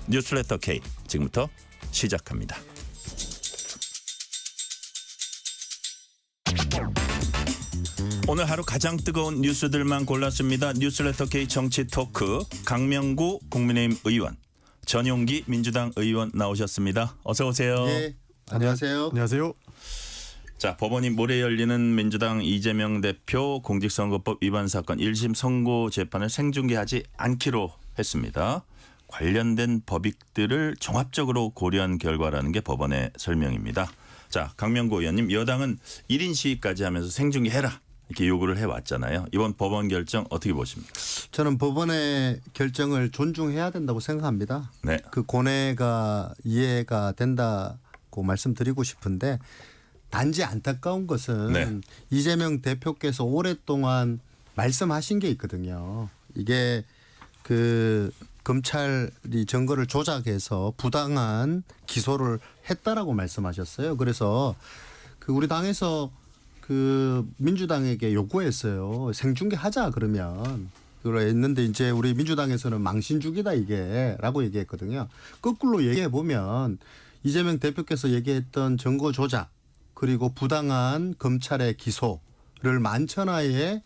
뉴스레터 K 지금부터 시작합니다. 오늘 하루 가장 뜨거운 뉴스들만 골랐습니다. 뉴스레터 K 정치 토크 강명구 국민의힘 의원, 전용기 민주당 의원 나오셨습니다. 어서 오세요. 네, 안녕하세요. 안녕하세요. 자, 법원이 모레 열리는 민주당 이재명 대표 공직선거법 위반 사건 1심 선고 재판을 생중계하지 않기로 했습니다. 관련된 법익들을 종합적으로 고려한 결과라는 게 법원의 설명입니다. 자, 강명구 의원님, 여당은 1인 시위까지 하면서 생중계해라 이렇게 요구를 해왔잖아요. 이번 법원 결정 어떻게 보십니까? 저는 법원의 결정을 존중해야 된다고 생각합니다. 네. 그 고뇌가 이해가 된다고 말씀드리고 싶은데, 단지 안타까운 것은 네. 이재명 대표께서 오랫동안 말씀하신 게 있거든요. 이게 그 검찰이 증거를 조작해서 부당한 기소를 했다라고 말씀하셨어요. 그래서 그 우리 당에서 그 민주당에게 요구했어요. 생중계 하자 그러면. 그랬는데 이제 우리 민주당에서는 망신주기다 이게라고 얘기했거든요. 거꾸로 얘기해 보면 이재명 대표께서 얘기했던 증거 조작 그리고 부당한 검찰의 기소를 만천하에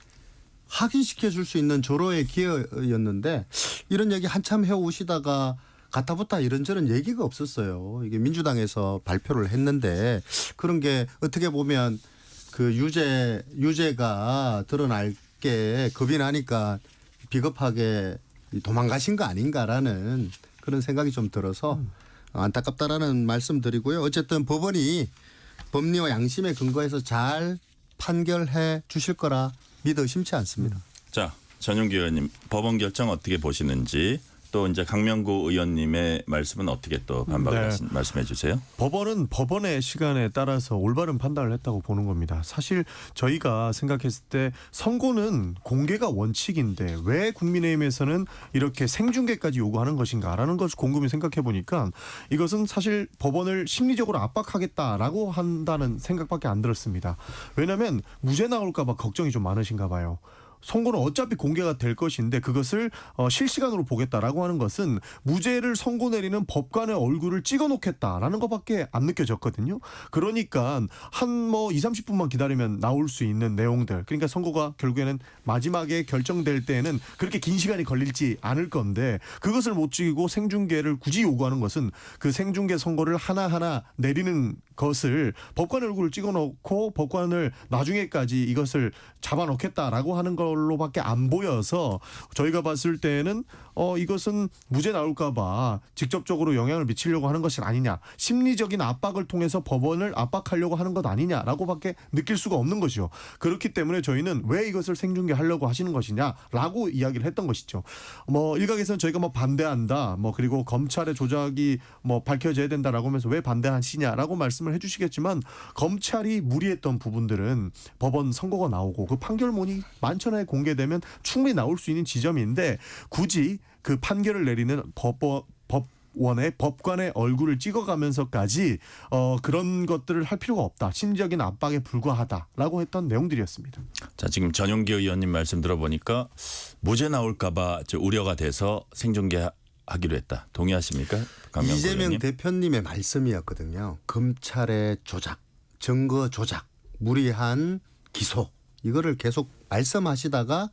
확인시켜 줄 수 있는 조로의 기회였는데, 이런 얘기 한참 해오시다가 가타부타 이런저런 얘기가 없었어요. 이게 민주당에서 발표를 했는데, 그런 게 어떻게 보면 그 유죄가 드러날 게 겁이 나니까 비겁하게 도망가신 거 아닌가라는 그런 생각이 좀 들어서 안타깝다라는 말씀 드리고요. 어쨌든 법원이 법리와 양심에 근거해서 잘 판결해 주실 거라 믿어 의심치 않습니다. 자, 전용기 의원님, 법원 결정 어떻게 보시는지, 또 이제 강명구 의원님의 말씀은 어떻게 또 반박을 말씀해 주세요. 법원은 법원의 시간에 따라서 올바른 판단을 했다고 보는 겁니다. 사실 저희가 생각했을 때 선고는 공개가 원칙인데 왜 국민의힘에서는 이렇게 생중계까지 요구하는 것인가라는 것을 곰곰이 생각해 보니까 이것은 사실 법원을 심리적으로 압박하겠다라고 한다는 생각밖에 안 들었습니다. 왜냐하면 무죄 나올까 봐 걱정이 좀 많으신가 봐요. 선고는 어차피 공개가 될 것인데 그것을 실시간으로 보겠다라고 하는 것은 무죄를 선고 내리는 법관의 얼굴을 찍어놓겠다라는 것밖에 안 느껴졌거든요. 그러니까 한 2, 30분만 기다리면 나올 수 있는 내용들, 그러니까 선고가 결국에는 마지막에 결정될 때에는 그렇게 긴 시간이 걸릴지 않을 건데, 그것을 못 지키고 생중계를 굳이 요구하는 것은 그 생중계 선고를 하나하나 내리는 것을 법관의 얼굴을 찍어놓고 법관을 나중에까지 이것을 잡아놓겠다라고 하는 걸로밖에 안 보여서, 저희가 봤을 때는 이것은 무죄 나올까 봐 직접적으로 영향을 미치려고 하는 것이 아니냐, 심리적인 압박을 통해서 법원을 압박하려고 하는 것 아니냐라고밖에 느낄 수가 없는 것이죠. 그렇기 때문에 저희는 왜 이것을 생중계하려고 하시는 것이냐라고 이야기를 했던 것이죠. 일각에서는 저희가 반대한다, 그리고 검찰의 조작이 밝혀져야 된다라고 하면서 왜 반대하시냐라고 말씀을 해주시겠지만, 검찰이 무리했던 부분들은 법원 선고가 나오고 그 판결문이 만천하에 공개되면 충분히 나올 수 있는 지점인데, 굳이 그 판결을 내리는 법원의 법관의 얼굴을 찍어가면서까지 그런 것들을 할 필요가 없다, 심리적인 압박에 불과하다라고 했던 내용들이었습니다. 자, 지금 전용기 의원님 말씀 들어보니까 무죄 나올까 봐 우려가 돼서 생중계하기로 했다. 동의하십니까? 이재명 의원님? 대표님의 말씀이었거든요. 검찰의 조작, 증거 조작, 무리한 기소, 이거를 계속 말씀하시다가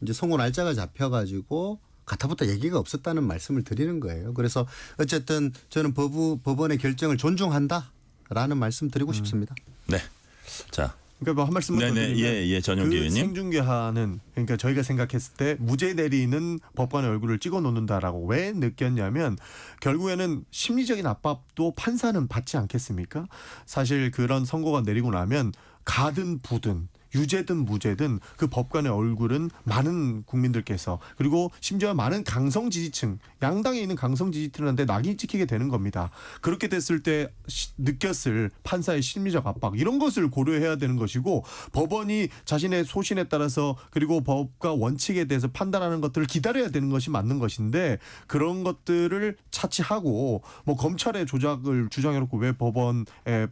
이제 선고 날짜가 잡혀가지고 가타부터 얘기가 없었다는 말씀을 드리는 거예요. 그래서 어쨌든 저는 법원의 결정을 존중한다라는 말씀 드리고 싶습니다. 네. 자. 그러니까 한 말씀만 더 드리면, 예, 전용기 의원님. 생중계하는, 그러니까 저희가 생각했을 때 무죄 내리는 법관의 얼굴을 찍어 놓는다라고 왜 느꼈냐면, 결국에는 심리적인 압박도 판사는 받지 않겠습니까? 사실 그런 선고가 내리고 나면 가든 부든 유죄든 무죄든 그 법관의 얼굴은 많은 국민들께서, 그리고 심지어 많은 강성 지지층, 양당에 있는 강성 지지층한테 낙인이 찍히게 되는 겁니다. 그렇게 됐을 때 느꼈을 판사의 심리적 압박, 이런 것을 고려해야 되는 것이고, 법원이 자신의 소신에 따라서 그리고 법과 원칙에 대해서 판단하는 것들을 기다려야 되는 것이 맞는 것인데, 그런 것들을 차치하고 검찰의 조작을 주장해놓고 왜 법원의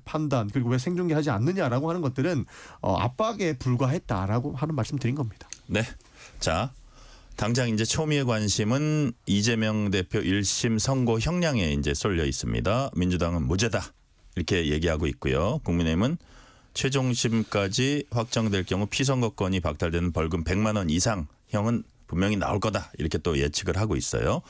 판단, 그리고 왜 생중계하지 않느냐라고 하는 것들은 압박에 불과했다라고 하는 말씀 드린 겁니다. 네. 자, 당장 이제 초미의 관심은 이재명 대표 1심 선고 형량에 이제 쏠려 있습니다. 민주당은 무죄다 이렇게 얘기하고 있고요. 국민의힘은 최종심까지 확정될 경우 피선거권이 박탈되는 벌금 100만 원 이상 형은 분명히 나올 거다 이렇게 또 예측을 하고 있어요.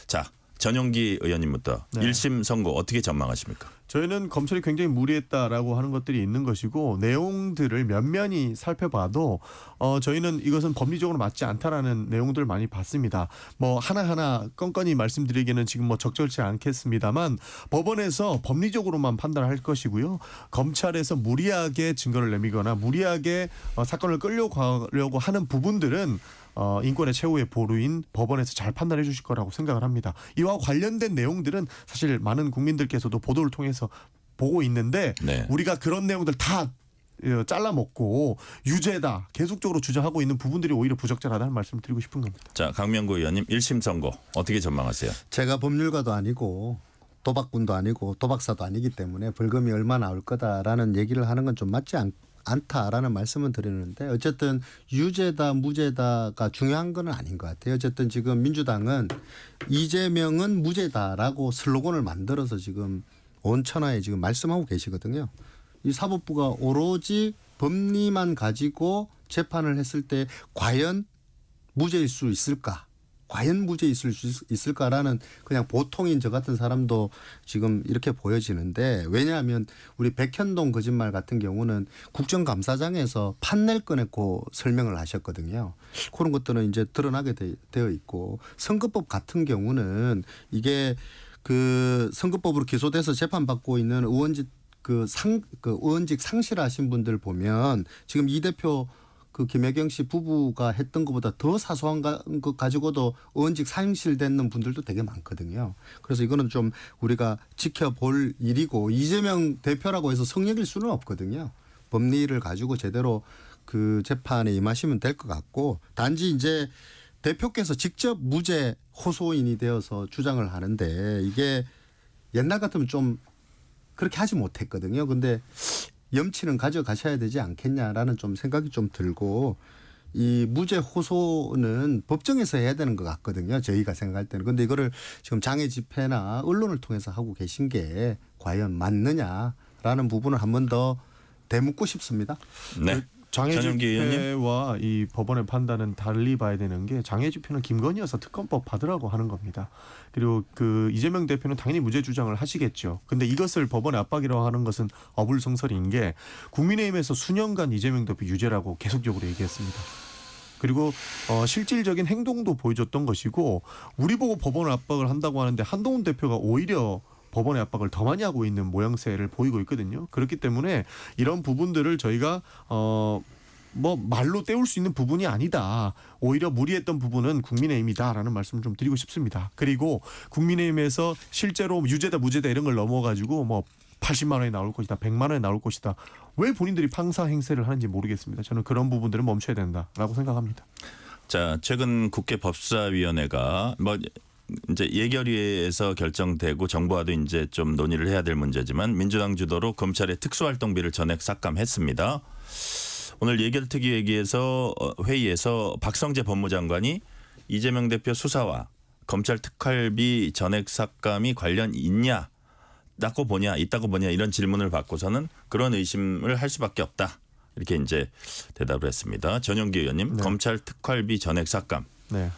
자, 전용기 의원님부터 네. 1심 선고 어떻게 전망하십니까? 저희는 검찰이 굉장히 무리했다라고 하는 것들이 있는 것이고 내용들을 면면히 살펴봐도 저희는 이것은 법리적으로 맞지 않다라는 내용들을 많이 봤습니다. 뭐 하나하나 건건히 말씀드리기는 지금 뭐 적절치 않겠습니다만 법원에서 법리적으로만 판단할 것이고요. 검찰에서 무리하게 증거를 내미거나 무리하게 사건을 끌려가려고 하는 부분들은 인권의 최후의 보루인 법원에서 잘 판단해 주실 거라고 생각을 합니다. 이와 관련된 내용들은 사실 많은 국민들께서도 보도를 통해서 보고 있는데 네. 우리가 그런 내용들 다 잘라먹고 유죄다 계속적으로 주장하고 있는 부분들이 오히려 부적절하다는 말씀을 드리고 싶은 겁니다. 자, 강명구 의원님 1심 선고 어떻게 전망하세요? 제가 법률가도 아니고 도박꾼도 아니고 도박사도 아니기 때문에 벌금이 얼마 나올 거다라는 얘기를 하는 건 좀 맞지 않다라는 말씀은 드리는데 어쨌든 유죄다 무죄다가 중요한 건 아닌 것 같아요. 어쨌든 지금 민주당은 이재명은 무죄다라고 슬로건을 만들어서 지금 온 천하에 지금 말씀하고 계시거든요. 이 사법부가 오로지 법리만 가지고 재판을 했을 때 과연 무죄일 수 있을까? 과연 무죄 있을 수 있을까라는 그냥 보통인 저 같은 사람도 지금 이렇게 보여지는데 왜냐하면 우리 백현동 거짓말 같은 경우는 국정감사장에서 판넬 꺼내고 설명을 하셨거든요. 그런 것들은 이제 드러나게 되어 있고 선거법 같은 경우는 이게 그 선거법으로 기소돼서 재판받고 있는 의원직 의원직 상실하신 분들 보면 지금 이 대표 그 김혜경 씨 부부가 했던 것보다 더 사소한 것 가지고도 의원직 상실되는 분들도 되게 많거든요. 그래서 이거는 좀 우리가 지켜볼 일이고 이재명 대표라고 해서 성역일 수는 없거든요. 법리를 가지고 제대로 그 재판에 임하시면 될 것 같고 단지 이제 대표께서 직접 무죄 호소인이 되어서 주장을 하는데 이게 옛날 같으면 좀 그렇게 하지 못했거든요. 근데 염치는 가져가셔야 되지 않겠냐라는 좀 생각이 좀 들고 이 무죄 호소는 법정에서 해야 되는 것 같거든요. 저희가 생각할 때는. 그런데 이거를 지금 장애 집회나 언론을 통해서 하고 계신 게 과연 맞느냐라는 부분을 한 번 더 되묻고 싶습니다. 네. 장애 전용기 의원님. 집회와 이 법원의 판단은 달리 봐야 되는 게 장애 집회는 김건희여서 특검법 받으라고 하는 겁니다. 그리고 그 이재명 대표는 당연히 무죄 주장을 하시겠죠. 근데 이것을 법원의 압박이라고 하는 것은 어불성설인 게 국민의힘에서 수년간 이재명 대표 유죄라고 계속적으로 얘기했습니다. 그리고 실질적인 행동도 보여줬던 것이고 우리 보고 법원을 압박을 한다고 하는데 한동훈 대표가 오히려 법원의 압박을 더 많이 하고 있는 모양새를 보이고 있거든요. 그렇기 때문에 이런 부분들을 저희가 뭐 말로 때울 수 있는 부분이 아니다. 오히려 무리했던 부분은 국민의힘이다라는 말씀을 좀 드리고 싶습니다. 그리고 국민의힘에서 실제로 유죄다 무죄다 이런 걸 넘어가지고 뭐 80만 원이 나올 것이다. 100만 원이 나올 것이다. 왜 본인들이 판사 행세를 하는지 모르겠습니다. 저는 그런 부분들은 멈춰야 된다라고 생각합니다. 자, 최근 국회 법사위원회가 뭐 이제 예결위에서 결정되고 정부와도 이제 좀 논의를 해야 될 문제지만 민주당 주도로 검찰의 특수활동비를 전액 삭감했습니다. 오늘 예결특위회의에서 회의에서 박성재 법무장관이 이재명 대표 수사와 검찰 특활비 전액 삭감이 관련 있다고 보냐 이런 질문을 받고서는 그런 의심을 할 수밖에 없다. 이렇게 이제 대답을 했습니다. 전용기 의원님, 네. 검찰 특활비 전액 삭감. 네.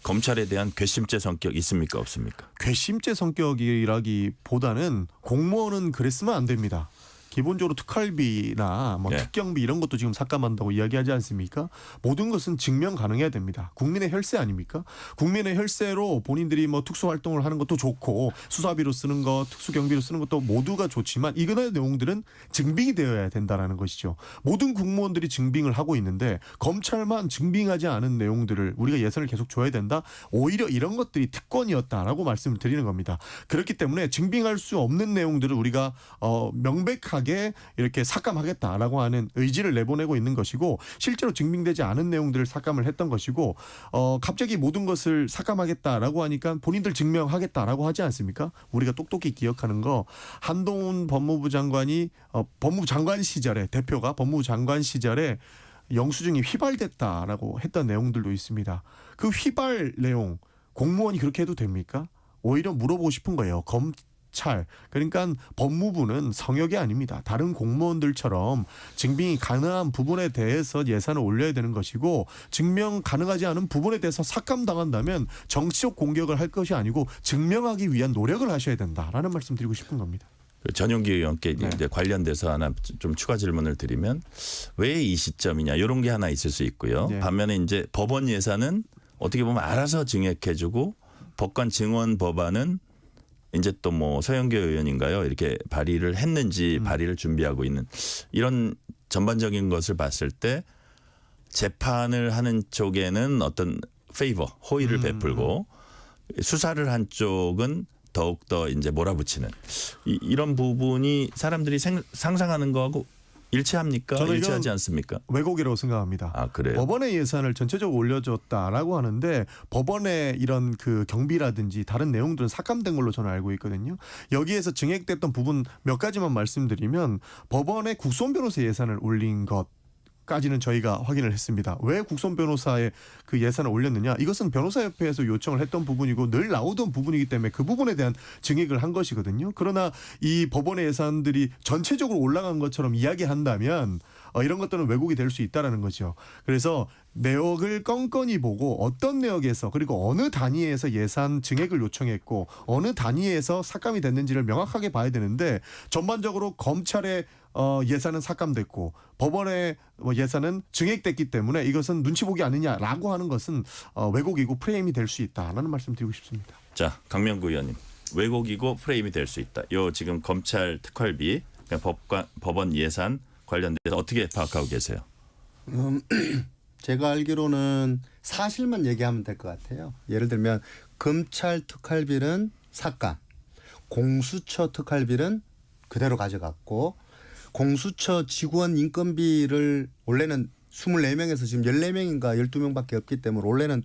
검찰에 대한 괘씸죄 성격 있습니까 없습니까? 괘씸죄 성격이라기보다는 공무원은 그랬으면 안 됩니다. 기본적으로 특활비나 뭐 네. 특경비 이런 것도 지금 삭감한다고 이야기하지 않습니까? 모든 것은 증명 가능해야 됩니다. 국민의 혈세 아닙니까? 국민의 혈세로 본인들이 뭐 특수활동을 하는 것도 좋고 수사비로 쓰는 것, 특수경비로 쓰는 것도 모두가 좋지만 이거의 내용들은 증빙이 되어야 된다라는 것이죠. 모든 공무원들이 증빙을 하고 있는데 검찰만 증빙하지 않은 내용들을 우리가 예산을 계속 줘야 된다? 오히려 이런 것들이 특권이었다라고 말씀을 드리는 겁니다. 그렇기 때문에 증빙할 수 없는 내용들을 우리가 명백하게 이렇게 삭감하겠다라고 하는 의지를 내보내고 있는 것이고 실제로 증빙되지 않은 내용들을 삭감을 했던 것이고 갑자기 모든 것을 삭감하겠다라고 하니까 본인들 증명하겠다라고 하지 않습니까? 우리가 똑똑히 기억하는 거 한동훈 법무부 장관이 법무부 장관 시절에 대표가 법무부 장관 시절에 영수증이 휘발됐다라고 했던 내용들도 있습니다. 그 휘발 내용 공무원이 그렇게 해도 됩니까? 오히려 물어보고 싶은 거예요. 검찰 그러니까 법무부는 성역이 아닙니다. 다른 공무원들처럼 증빙이 가능한 부분에 대해서 예산을 올려야 되는 것이고 증명 가능하지 않은 부분에 대해서 삭감당한다면 정치적 공격을 할 것이 아니고 증명하기 위한 노력을 하셔야 된다라는 말씀 드리고 싶은 겁니다. 그 전용기 의원께 네. 이제 관련돼서 하나 좀 추가 질문을 드리면 왜 이 시점이냐 이런 게 하나 있을 수 있고요. 네. 반면에 이제 법원 예산은 어떻게 보면 알아서 증액해주고 법관 증언 법안은 이제 또 뭐 서영교 의원인가요? 이렇게 발의를 했는지 발의를 준비하고 있는 이런 전반적인 것을 봤을 때 재판을 하는 쪽에는 어떤 페이버 호의를 베풀고 수사를 한 쪽은 더욱더 이제 몰아붙이는 이런 부분이 사람들이 상상하는 거하고 일치합니까? 저는 일치하지 이건 않습니까? 왜곡이라고 생각합니다. 아, 그래요? 법원의 예산을 전체적으로 올려줬다라고 하는데 법원의 이런 그 경비라든지 다른 내용들은 삭감된 걸로 저는 알고 있거든요. 여기에서 증액됐던 부분 몇 가지만 말씀드리면 법원의 국선 변호사 예산을 올린 것 까지는 저희가 확인을 했습니다. 왜 국선 변호사의 그 예산을 올렸느냐? 이것은 변호사협회에서 요청을 했던 부분이고 늘 나오던 부분이기 때문에 그 부분에 대한 증액을 한 것이거든요. 그러나 이 법원의 예산들이 전체적으로 올라간 것처럼 이야기한다면 이런 것들은 왜곡이 될 수 있다라는 거죠. 그래서 내역을 껌껌이 보고 어떤 내역에서 그리고 어느 단위에서 예산 증액을 요청했고 어느 단위에서 삭감이 됐는지를 명확하게 봐야 되는데 전반적으로 검찰의 예산은 삭감됐고 법원의 예산은 증액됐기 때문에 이것은 눈치 보기 아니냐라고 하는 것은 왜곡이고 프레임이 될 수 있다라는 말씀 드리고 싶습니다. 자, 강명구 의원님. 왜곡이고 프레임이 될 수 있다. 요 지금 검찰 특활비, 그러니까 법원 예산 관련돼서 어떻게 파악하고 계세요? 제가 알기로는 사실만 얘기하면 될 것 같아요. 예를 들면 검찰 특활비는 삭감, 공수처 특활비는 그대로 가져갔고 공수처 직원 인건비를 원래는 24명에서 지금 14명인가 12명밖에 없기 때문에 원래는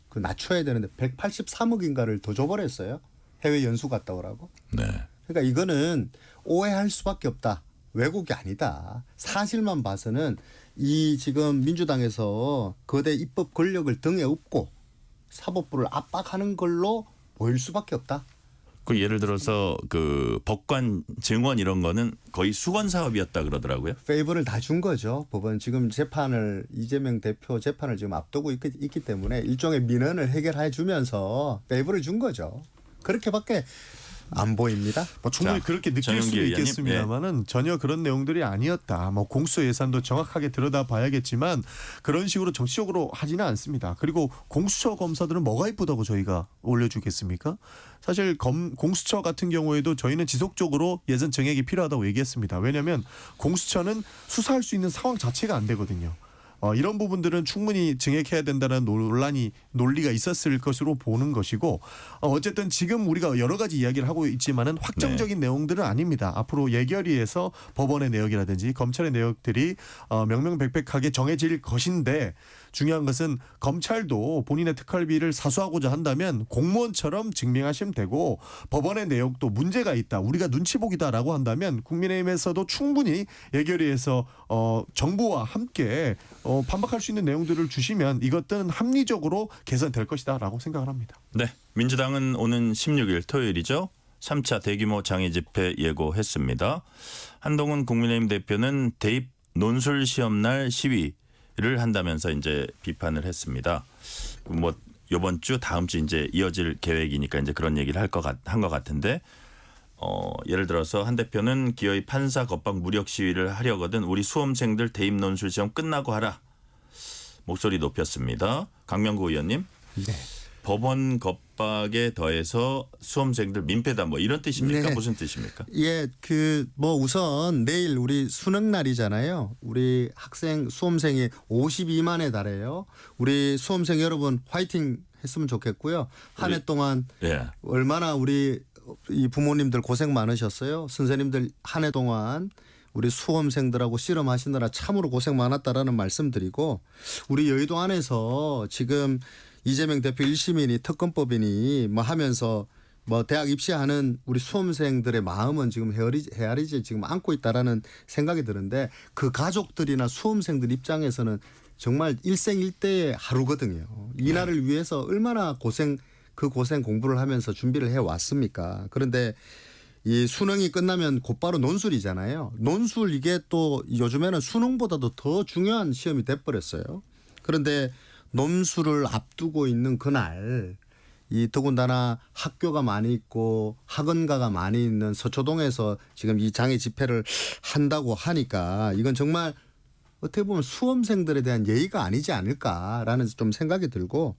그 낮춰야 되는데 183억인가를 더 줘버렸어요. 해외 연수 갔다 오라고. 네. 그러니까 이거는 오해할 수밖에 없다. 왜곡이 아니다. 사실만 봐서는 이 지금 민주당에서 거대 입법 권력을 등에 업고 사법부를 압박하는 걸로 보일 수밖에 없다. 그 예를 들어서 그 법관 증언 이런 거는 거의 수건 사업이었다 그러더라고요. 페이버를 다 준 거죠. 법원 지금 재판을 이재명 대표 재판을 지금 앞두고 있기 때문에 일종의 민원을 해결해 주면서 페이버를 준 거죠. 그렇게밖에 안 보입니다. 충분히 자, 그렇게 느낄 전용기 수는 의원님, 있겠습니다만은 전혀 그런 내용들이 아니었다. 공수처 예산도 정확하게 들여다봐야겠지만 그런 식으로 정치적으로 하지는 않습니다. 그리고 공수처 검사들은 뭐가 이쁘다고 저희가 올려주겠습니까? 사실 공수처 같은 경우에도 저희는 지속적으로 예산 증액이 필요하다고 얘기했습니다. 왜냐하면 공수처는 수사할 수 있는 상황 자체가 안 되거든요. 이런 부분들은 충분히 증액해야 된다는 논리가 있었을 것으로 보는 것이고 어쨌든 지금 우리가 여러 가지 이야기를 하고 있지만은 확정적인 내용들은 아닙니다. 앞으로 예결위에서 법원의 내역이라든지 검찰의 내역들이 명명백백하게 정해질 것인데 중요한 것은 검찰도 본인의 특활비를 사수하고자 한다면 공무원처럼 증명하시면 되고 법원의 내역도 문제가 있다. 우리가 눈치 보기다라고 한다면 국민의힘에서도 충분히 예결위에서 정부와 함께 반박할 수 있는 내용들을 주시면 이것들은 합리적으로 개선될 것이다라고 생각을 합니다. 네. 민주당은 오는 16일 토요일이죠. 3차 대규모 장애 집회 예고했습니다. 한동훈 국민의힘 대표는 대입 논술 시험 날 시위를 한다면서 이제 비판을 했습니다. 뭐 이번 주 다음 주 이제 이어질 계획이니까 이제 그런 얘기를 한 것 같은데 예를 들어서 한 대표는 기어이 판사 겁박 무력 시위를 하려거든 우리 수험생들 대입 논술 시험 끝나고 하라. 목소리 높였습니다. 강명구 의원님. 네. 법원 겁박에 더해서 수험생들 민폐다 뭐 이런 뜻입니까? 네. 무슨 뜻입니까? 예, 우선 내일 우리 수능 날이잖아요. 우리 수험생이 52만에 달해요. 우리 수험생 여러분 화이팅 했으면 좋겠고요. 한 해 동안 예. 얼마나 우리 이 부모님들 고생 많으셨어요. 선생님들 한 해 동안 우리 수험생들하고 씨름하시느라 참으로 고생 많았다라는 말씀드리고 우리 여의도 안에서 지금 이재명 대표 1심이니 특검법이니 하면서 뭐 대학 입시하는 우리 수험생들의 마음은 지금 헤아리지 지금 안고 있다라는 생각이 드는데 그 가족들이나 수험생들 입장에서는 정말 일생일대의 하루거든요. 이날을 위해서 얼마나 그 고생 공부를 하면서 준비를 해 왔습니까? 그런데 이 수능이 끝나면 곧바로 논술이잖아요. 논술 이게 또 요즘에는 수능보다도 더 중요한 시험이 돼버렸어요. 그런데 논술을 앞두고 있는 그날 이 더군다나 학교가 많이 있고 학원가가 많이 있는 서초동에서 지금 이 장애 집회를 한다고 하니까 이건 정말 어떻게 보면 수험생들에 대한 예의가 아니지 않을까라는 좀 생각이 들고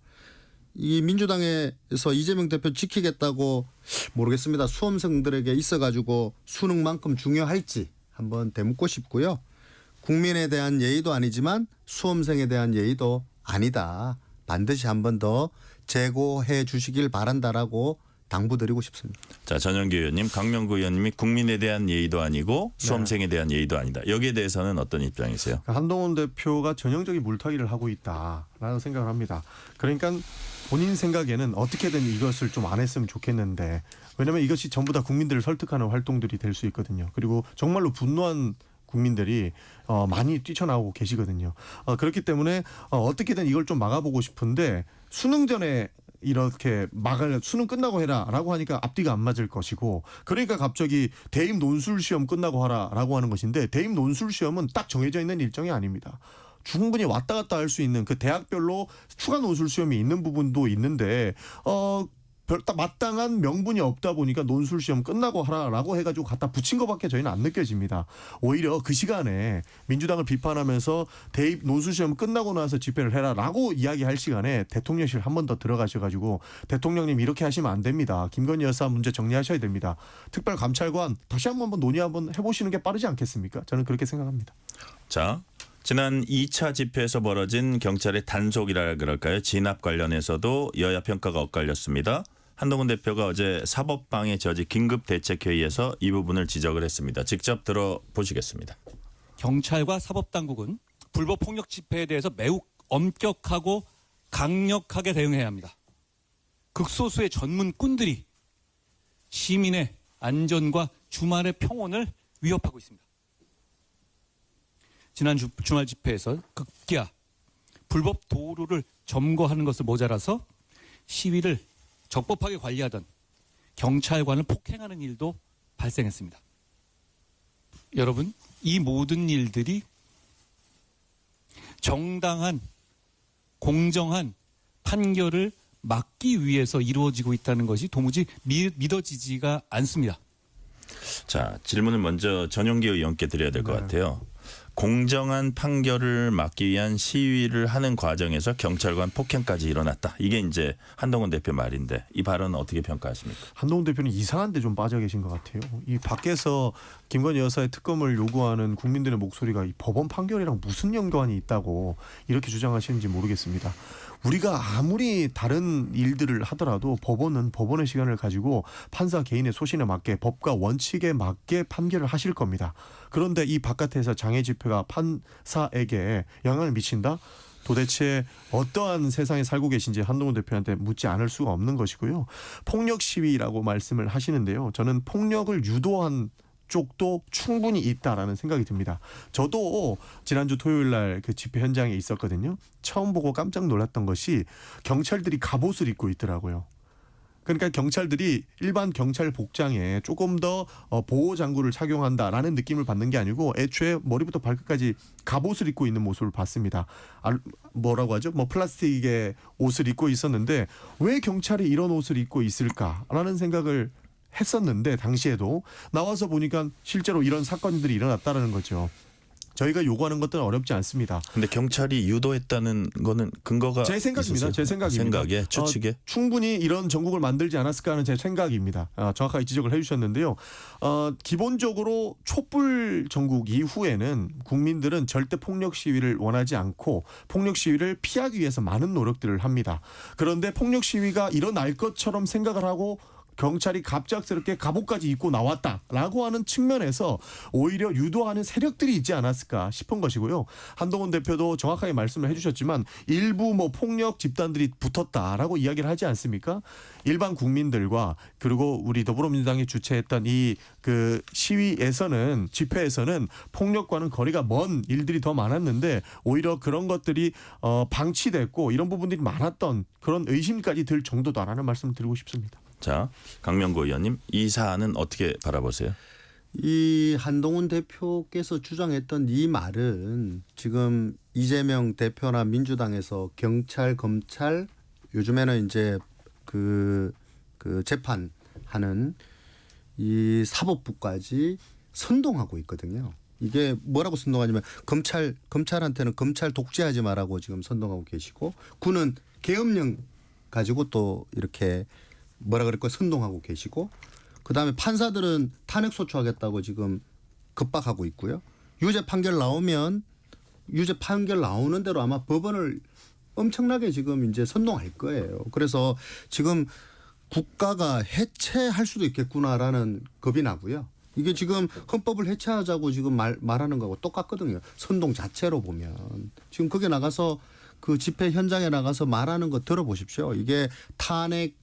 이 민주당에서 이재명 대표 지키겠다고 모르겠습니다. 수험생들에게 있어가지고 수능만큼 중요할지 한번 되묻고 싶고요. 국민에 대한 예의도 아니지만 수험생에 대한 예의도 아니다. 반드시 한 번 더 재고해 주시길 바란다라고 당부드리고 싶습니다. 자, 전영기 의원님, 강명구 의원님이 국민에 대한 예의도 아니고 수험생에 대한 예의도 아니다. 여기에 대해서는 어떤 입장이세요? 한동훈 대표가 전형적인 물타기를 하고 있다라는 생각을 합니다. 그러니까 본인 생각에는 어떻게든 이것을 좀 안 했으면 좋겠는데 왜냐하면 이것이 전부 다 국민들을 설득하는 활동들이 될 수 있거든요. 그리고 정말로 분노한 국민들이 많이 뛰쳐나오고 계시거든요. 그렇기 때문에 어떻게든 이걸 좀 막아보고 싶은데 수능 전에 이렇게 수능 끝나고 해라라고 하니까 앞뒤가 안 맞을 것이고 그러니까 갑자기 대입 논술 시험 끝나고 하라라고 하는 것인데 대입 논술 시험은 딱 정해져 있는 일정이 아닙니다. 충분히 왔다 갔다 할 수 있는 그 대학별로 추가 논술 시험이 있는 부분도 있는데 마땅한 명분이 없다 보니까 논술 시험 끝나고 하라라고 해가지고 갖다 붙인 것밖에 저희는 안 느껴집니다. 오히려 그 시간에 민주당을 비판하면서 대입 논술 시험 끝나고 나서 집회를 해라라고 이야기할 시간에 대통령실 한 번 더 들어가셔가지고 대통령님 이렇게 하시면 안 됩니다. 김건희 여사 문제 정리하셔야 됩니다. 특별감찰관 다시 한번 논의 한번 해보시는 게 빠르지 않겠습니까? 저는 그렇게 생각합니다. 자, 지난 2차 집회에서 벌어진 경찰의 단속이라 그럴까요? 진압 관련해서도 여야 평가가 엇갈렸습니다. 한동훈 대표가 어제 사법방해 저지 긴급대책회의에서 이 부분을 지적을 했습니다. 직접 들어보시겠습니다. 경찰과 사법당국은 불법 폭력 집회에 대해서 매우 엄격하고 강력하게 대응해야 합니다. 극소수의 전문꾼들이 시민의 안전과 주말의 평온을 위협하고 있습니다. 지난 주말 집회에서 급기야 불법 도로를 점거하는 것을 모자라서 시위를 적법하게 관리하던 경찰관을 폭행하는 일도 발생했습니다. 여러분, 이 모든 일들이 정당한 공정한 판결을 막기 위해서 이루어지고 있다는 것이 도무지 믿어지지가 않습니다. 자, 질문을 먼저 전용기 의원께 드려야 될 것 같아요. 공정한 판결을 막기 위한 시위를 하는 과정에서 경찰관 폭행까지 일어났다. 이게 이제 한동훈 대표 말인데 이 발언은 어떻게 평가하십니까? 한동훈 대표는 이상한 데 좀 빠져 계신 것 같아요. 이 밖에서 김건희 여사의 특검을 요구하는 국민들의 목소리가 이 법원 판결이랑 무슨 연관이 있다고 이렇게 주장하시는지 모르겠습니다. 우리가 아무리 다른 일들을 하더라도 법원은 법원의 시간을 가지고 판사 개인의 소신에 맞게 법과 원칙에 맞게 판결을 하실 겁니다. 그런데 이 바깥에서 장애 집회가 판사에게 영향을 미친다? 도대체 어떠한 세상에 살고 계신지 한동훈 대표한테 묻지 않을 수가 없는 것이고요. 폭력 시위라고 말씀을 하시는데요. 저는 폭력을 유도한 쪽도 충분히 있다라는 생각이 듭니다. 저도 지난주 토요일 날 그 집회 현장에 있었거든요. 처음 보고 깜짝 놀랐던 것이 경찰들이 갑옷을 입고 있더라고요. 그러니까 경찰들이 일반 경찰 복장에 조금 더 보호 장구를 착용한다라는 느낌을 받는 게 아니고 애초에 머리부터 발끝까지 갑옷을 입고 있는 모습을 봤습니다. 뭐라고 하죠? 플라스틱의 옷을 입고 있었는데 왜 경찰이 이런 옷을 입고 있을까라는 생각을 했었는데 당시에도 나와서 보니까 실제로 이런 사건들이 일어났다는 거죠. 저희가 요구하는 것들은 어렵지 않습니다. 근데 경찰이 유도했다는 거는 근거가 제 생각입니다. 있으세요? 제 생각입니다. 생각에 추측에 충분히 이런 전국을 만들지 않았을까 하는 제 생각입니다. 정확하게 지적을 해주셨는데요. 기본적으로 촛불 전국 이후에는 국민들은 절대 폭력 시위를 원하지 않고 폭력 시위를 피하기 위해서 많은 노력들을 합니다. 그런데 폭력 시위가 일어날 것처럼 생각을 하고 경찰이 갑작스럽게 갑옷까지 입고 나왔다라고 하는 측면에서 오히려 유도하는 세력들이 있지 않았을까 싶은 것이고요. 한동훈 대표도 정확하게 말씀을 해주셨지만 일부 뭐 폭력 집단들이 붙었다라고 이야기를 하지 않습니까? 일반 국민들과 그리고 우리 더불어민주당이 주최했던 이 그 시위에서는 집회에서는 폭력과는 거리가 먼 일들이 더 많았는데 오히려 그런 것들이 방치됐고 이런 부분들이 많았던 그런 의심까지 들 정도다라는 말씀을 드리고 싶습니다. 자, 강명구 의원님, 이 사안은 어떻게 바라보세요? 이 한동훈 대표께서 주장했던 이 말은 지금 이재명 대표나 민주당에서 경찰, 검찰 요즘에는 이제 그 재판하는 이 사법부까지 선동하고 있거든요. 이게 뭐라고 선동하냐면 검찰한테는 검찰 독재하지 말라고 지금 선동하고 계시고 군은 계엄령 가지고 또 이렇게 뭐라 그럴까 선동하고 계시고 그다음에 판사들은 탄핵 소추하겠다고 지금 급박하고 있고요. 유죄 판결 나오는 대로 아마 법원을 엄청나게 지금 이제 선동할 거예요. 그래서 지금 국가가 해체할 수도 있겠구나라는 겁이 나고요. 이게 지금 헌법을 해체하자고 지금 말하는 거하고 똑같거든요. 선동 자체로 보면. 지금 거기 나가서 그 집회 현장에 나가서 말하는 거 들어보십시오. 이게 탄핵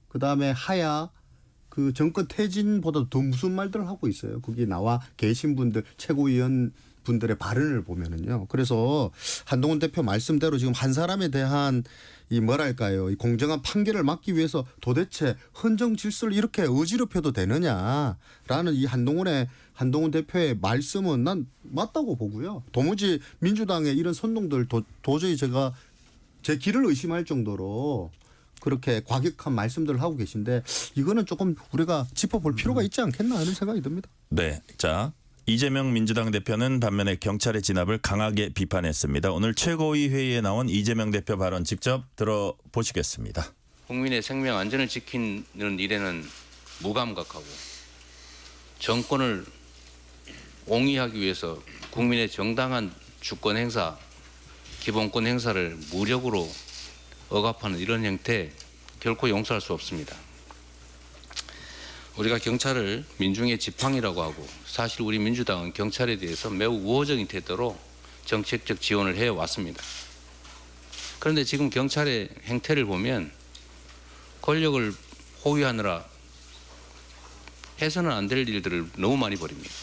그다음에 하야 그 정권 퇴진보다 더 무슨 말들을 하고 있어요. 거기 나와 계신 분들 최고위원 분들의 발언을 보면은요. 그래서 한동훈 대표 말씀대로 지금 한 사람에 대한 이 뭐랄까요. 이 공정한 판결을 막기 위해서 도대체 헌정 질서를 이렇게 어지럽혀도 되느냐라는 이 한동훈 대표의 말씀은 난 맞다고 보고요. 도무지 민주당의 이런 선동들 도저히 제가 제 길을 의심할 정도로 그렇게 과격한 말씀들을 하고 계신데 이거는 조금 우리가 짚어볼 필요가 있지 않겠나 하는 생각이 듭니다. 네, 자 이재명 민주당 대표는 반면에 경찰의 진압을 강하게 비판했습니다. 오늘 최고위 회의에 나온 이재명 대표 발언 직접 들어보시겠습니다. 국민의 생명 안전을 지키는 일에는 무감각하고 정권을 옹이하기 위해서 국민의 정당한 주권 행사, 기본권 행사를 무력으로 억압하는 이런 형태 결코 용서할 수 없습니다. 우리가 경찰을 민중의 지팡이라고 하고 사실 우리 민주당은 경찰에 대해서 매우 우호적인 태도로 정책적 지원을 해왔습니다. 그런데 지금 경찰의 행태를 보면 권력을 호위하느라 해서는 안 될 일들을 너무 많이 벌입니다.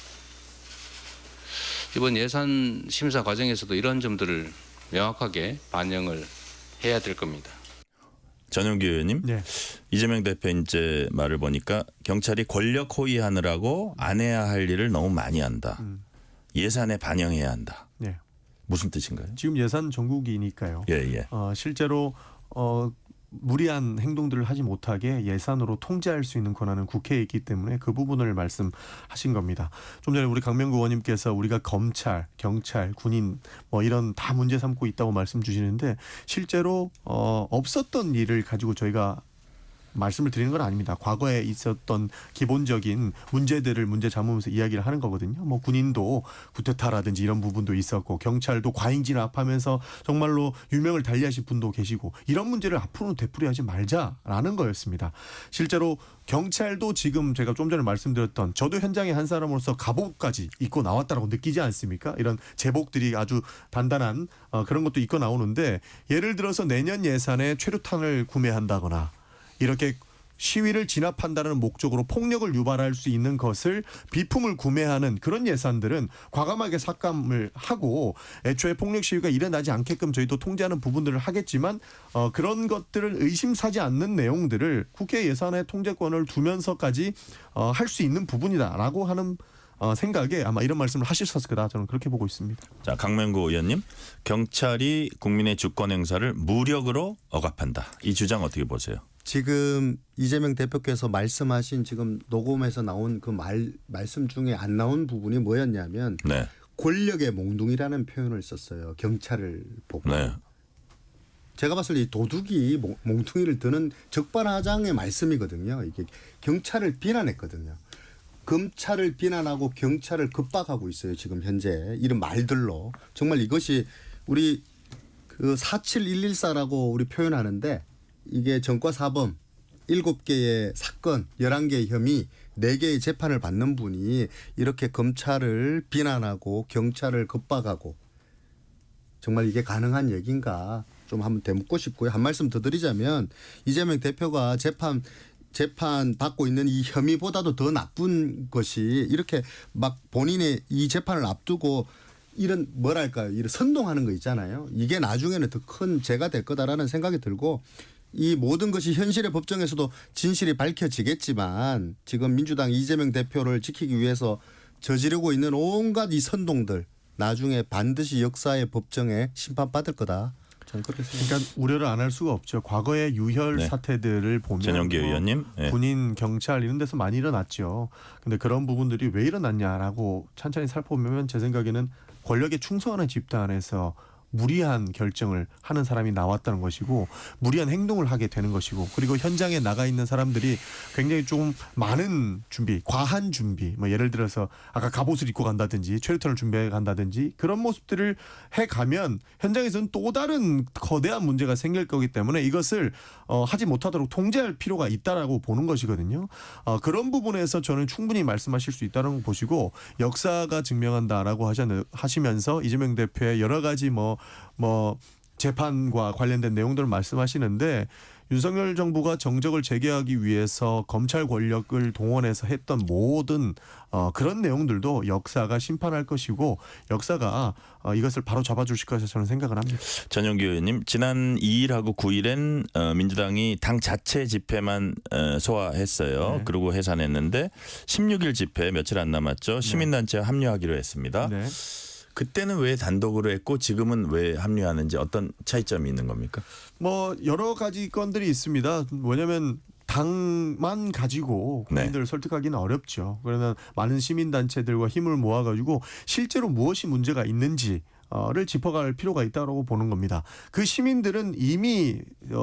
이번 예산 심사 과정에서도 이런 점들을 명확하게 반영을 해야 될 겁니다. 전용기 의원님, 네. 이재명 대표 이제 말을 보니까 경찰이 권력 호위하느라고 안 해야 할 일을 너무 많이 한다. 예산에 반영해야 한다. 네. 무슨 뜻인가요? 지금 예산 전국이니까요. 예. 실제로 무리한 행동들을 하지 못하게 예산으로 통제할 수 있는 권한은 국회에 있기 때문에 그 부분을 말씀하신 겁니다. 좀 전에 우리 강명구 의원님께서 우리가 검찰, 경찰, 군인 뭐 이런 다 문제 삼고 있다고 말씀 주시는데 실제로 없었던 일을 가지고 저희가 말씀을 드리는 건 아닙니다. 과거에 있었던 기본적인 문제들을 문제 삼으면서 이야기를 하는 거거든요. 뭐 군인도 구테타라든지 이런 부분도 있었고 경찰도 과잉 진압하면서 정말로 유명을 달리하신 분도 계시고 이런 문제를 앞으로는 되풀이하지 말자라는 거였습니다. 실제로 경찰도 지금 제가 좀 전에 말씀드렸던 저도 현장의 한 사람으로서 갑옷까지 입고 나왔다라고 느끼지 않습니까? 이런 제복들이 아주 단단한 그런 것도 입고 나오는데 예를 들어서 내년 예산에 최루탄을 구매한다거나 이렇게 시위를 진압한다는 목적으로 폭력을 유발할 수 있는 것을 비품을 구매하는 그런 예산들은 과감하게 삭감을 하고 애초에 폭력 시위가 일어나지 않게끔 저희도 통제하는 부분들을 하겠지만 그런 것들을 의심사지 않는 내용들을 국회 예산의 통제권을 두면서까지 할 수 있는 부분이다라고 하는 생각에 아마 이런 말씀을 하셨을 거다 저는 그렇게 보고 있습니다. 자, 강명구 의원님, 경찰이 국민의 주권 행사를 무력으로 억압한다. 이 주장 어떻게 보세요? 지금 이재명 대표께서 말씀하신 지금 녹음에서 나온 그 말씀 중에 안 나온 부분이 뭐였냐면 네. 권력의 몽둥이라는 표현을 썼어요. 경찰을 보고. 네. 제가 봤을 때 이 도둑이 몽둥이를 드는 적반하장의 말씀이거든요. 이게 경찰을 비난했거든요. 검찰을 비난하고 경찰을 급박하고 있어요. 지금 현재 이런 말들로. 정말 이것이 우리 그 47114라고 우리 표현하는데 이게 전과사범 7개의 사건, 11개의 혐의, 4개의 재판을 받는 분이 이렇게 검찰을 비난하고 경찰을 겁박하고 정말 이게 가능한 얘기인가 좀 한번 되묻고 싶고요. 한 말씀 더 드리자면 이재명 대표가 재판 받고 있는 이 혐의보다도 더 나쁜 것이 이렇게 막 본인의 이 재판을 앞두고 이런 뭐랄까요, 이런 선동하는 거 있잖아요. 이게 나중에는 더 큰 죄가 될 거다라는 생각이 들고 이 모든 것이 현실의 법정에서도 진실이 밝혀지겠지만 지금 민주당 이재명 대표를 지키기 위해서 저지르고 있는 온갖 이 선동들 나중에 반드시 역사의 법정에 심판받을 거다. 저는 그렇게 생각합니다. 그러니까 우려를 안 할 수가 없죠. 과거의 유혈 네. 사태들을 보면 전용기 의원님. 네. 군인, 경찰 이런 데서 많이 일어났죠. 근데 그런 부분들이 왜 일어났냐라고 천천히 살펴보면 제 생각에는 권력에 충성하는 집단에서 무리한 결정을 하는 사람이 나왔다는 것이고 무리한 행동을 하게 되는 것이고 그리고 현장에 나가 있는 사람들이 굉장히 좀 많은 준비, 과한 준비 뭐 예를 들어서 아까 갑옷을 입고 간다든지 최루탄을 준비해 간다든지 그런 모습들을 해가면 현장에서는 또 다른 거대한 문제가 생길 거기 때문에 이것을 하지 못하도록 통제할 필요가 있다라고 보는 것이거든요. 그런 부분에서 저는 충분히 말씀하실 수 있다는 거 보시고 역사가 증명한다라고 하시면서 이재명 대표의 여러 가지 뭐 재판과 관련된 내용들을 말씀하시는데 윤석열 정부가 정적을 재개하기 위해서 검찰 권력을 동원해서 했던 모든 그런 내용들도 역사가 심판할 것이고 역사가 이것을 바로 잡아주실 것이라 저는 생각을 합니다. 전용기 의원님, 지난 2일하고 9일엔 민주당이 당 자체 집회만 소화했어요. 네. 그리고 해산했는데 16일 집회 며칠 안 남았죠. 시민단체에 합류하기로 했습니다. 네. 그때는 왜 단독으로 했고 지금은 왜 합류하는지 어떤 차이점이 있는 겁니까? 뭐 여러 가지 건들이 있습니다. 뭐냐면 당만 가지고 국민들을 설득하기는 어렵죠. 그러나 많은 시민단체들과 힘을 모아가지고 실제로 무엇이 문제가 있는지를 짚어갈 필요가 있다고 보는 겁니다. 그 시민들은 이미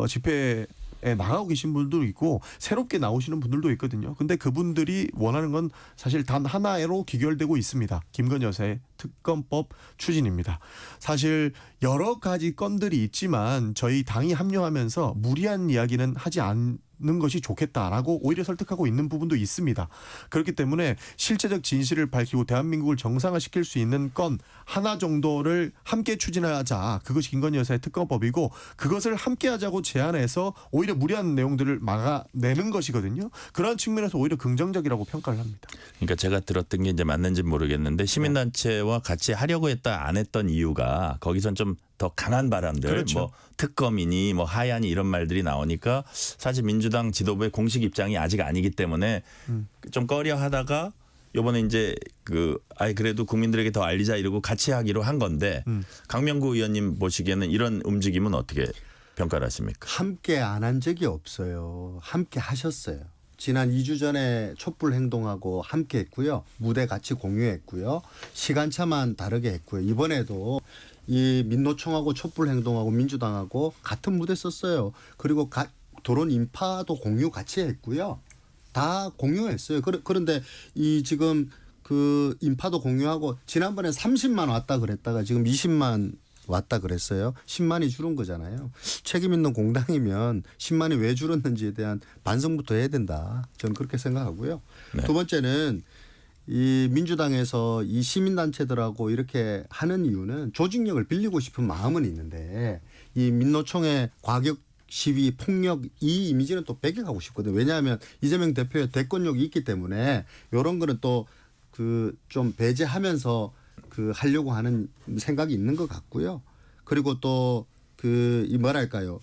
집회에 나가고 계신 분들도 있고 새롭게 나오시는 분들도 있거든요. 근데 그분들이 원하는 건 사실 단 하나로 귀결되고 있습니다. 김건희 여사의 특검법 추진입니다. 사실 여러 가지 건들이 있지만 저희 당이 합류하면서 무리한 이야기는 하지 않는 것이 좋겠다라고 오히려 설득하고 있는 부분도 있습니다. 그렇기 때문에 실체적 진실을 밝히고 대한민국을 정상화시킬 수 있는 건 하나 정도를 함께 추진하자. 그것이 김건희 여사의 특검법이고 그것을 함께 하자고 제안해서 오히려 무리한 내용들을 막아내는 것이거든요. 그런 측면에서 오히려 긍정적이라고 평가를 합니다. 그러니까 제가 들었던 게 이제 맞는지 모르겠는데 시민단체와 같이 하려고 했다 안 했던 이유가 거기선 좀 더 강한 바람들, 그렇죠. 뭐 특검이니 뭐 하야니 이런 말들이 나오니까 사실 민주당 지도부의 공식 입장이 아직 아니기 때문에 좀 꺼려하다가 이번에 이제 그래도 국민들에게 더 알리자 이러고 같이 하기로 한 건데 강명구 의원님 보시기에는 이런 움직임은 어떻게 평가를 하십니까? 함께 안 한 적이 없어요. 함께 하셨어요. 지난 2주 전에 촛불 행동하고 함께 했고요. 무대 같이 공유했고요. 시간차만 다르게 했고요. 이번에도 이 민노총하고 촛불 행동하고 민주당하고 같은 무대 썼어요. 그리고 도론 인파도 공유 같이 했고요. 다 공유했어요. 그런데 이 지금 그 인파도 공유하고 지난번에 30만 왔다 그랬다가 지금 20만 왔다 그랬어요. 10만이 줄은 거잖아요. 책임 있는 공당이면 10만이 왜 줄었는지에 대한 반성부터 해야 된다. 저는 그렇게 생각하고요. 네. 두 번째는 이 민주당에서 이 시민단체들하고 이렇게 하는 이유는 조직력을 빌리고 싶은 마음은 있는데 이 민노총의 과격 시위, 폭력 이 이미지는 또 배격하고 싶거든요. 왜냐하면 이재명 대표의 대권력이 있기 때문에 이런 거는 또 그 좀 배제하면서 하려고 하는 생각이 있는 것 같고요. 그리고 또 이 뭐랄까요.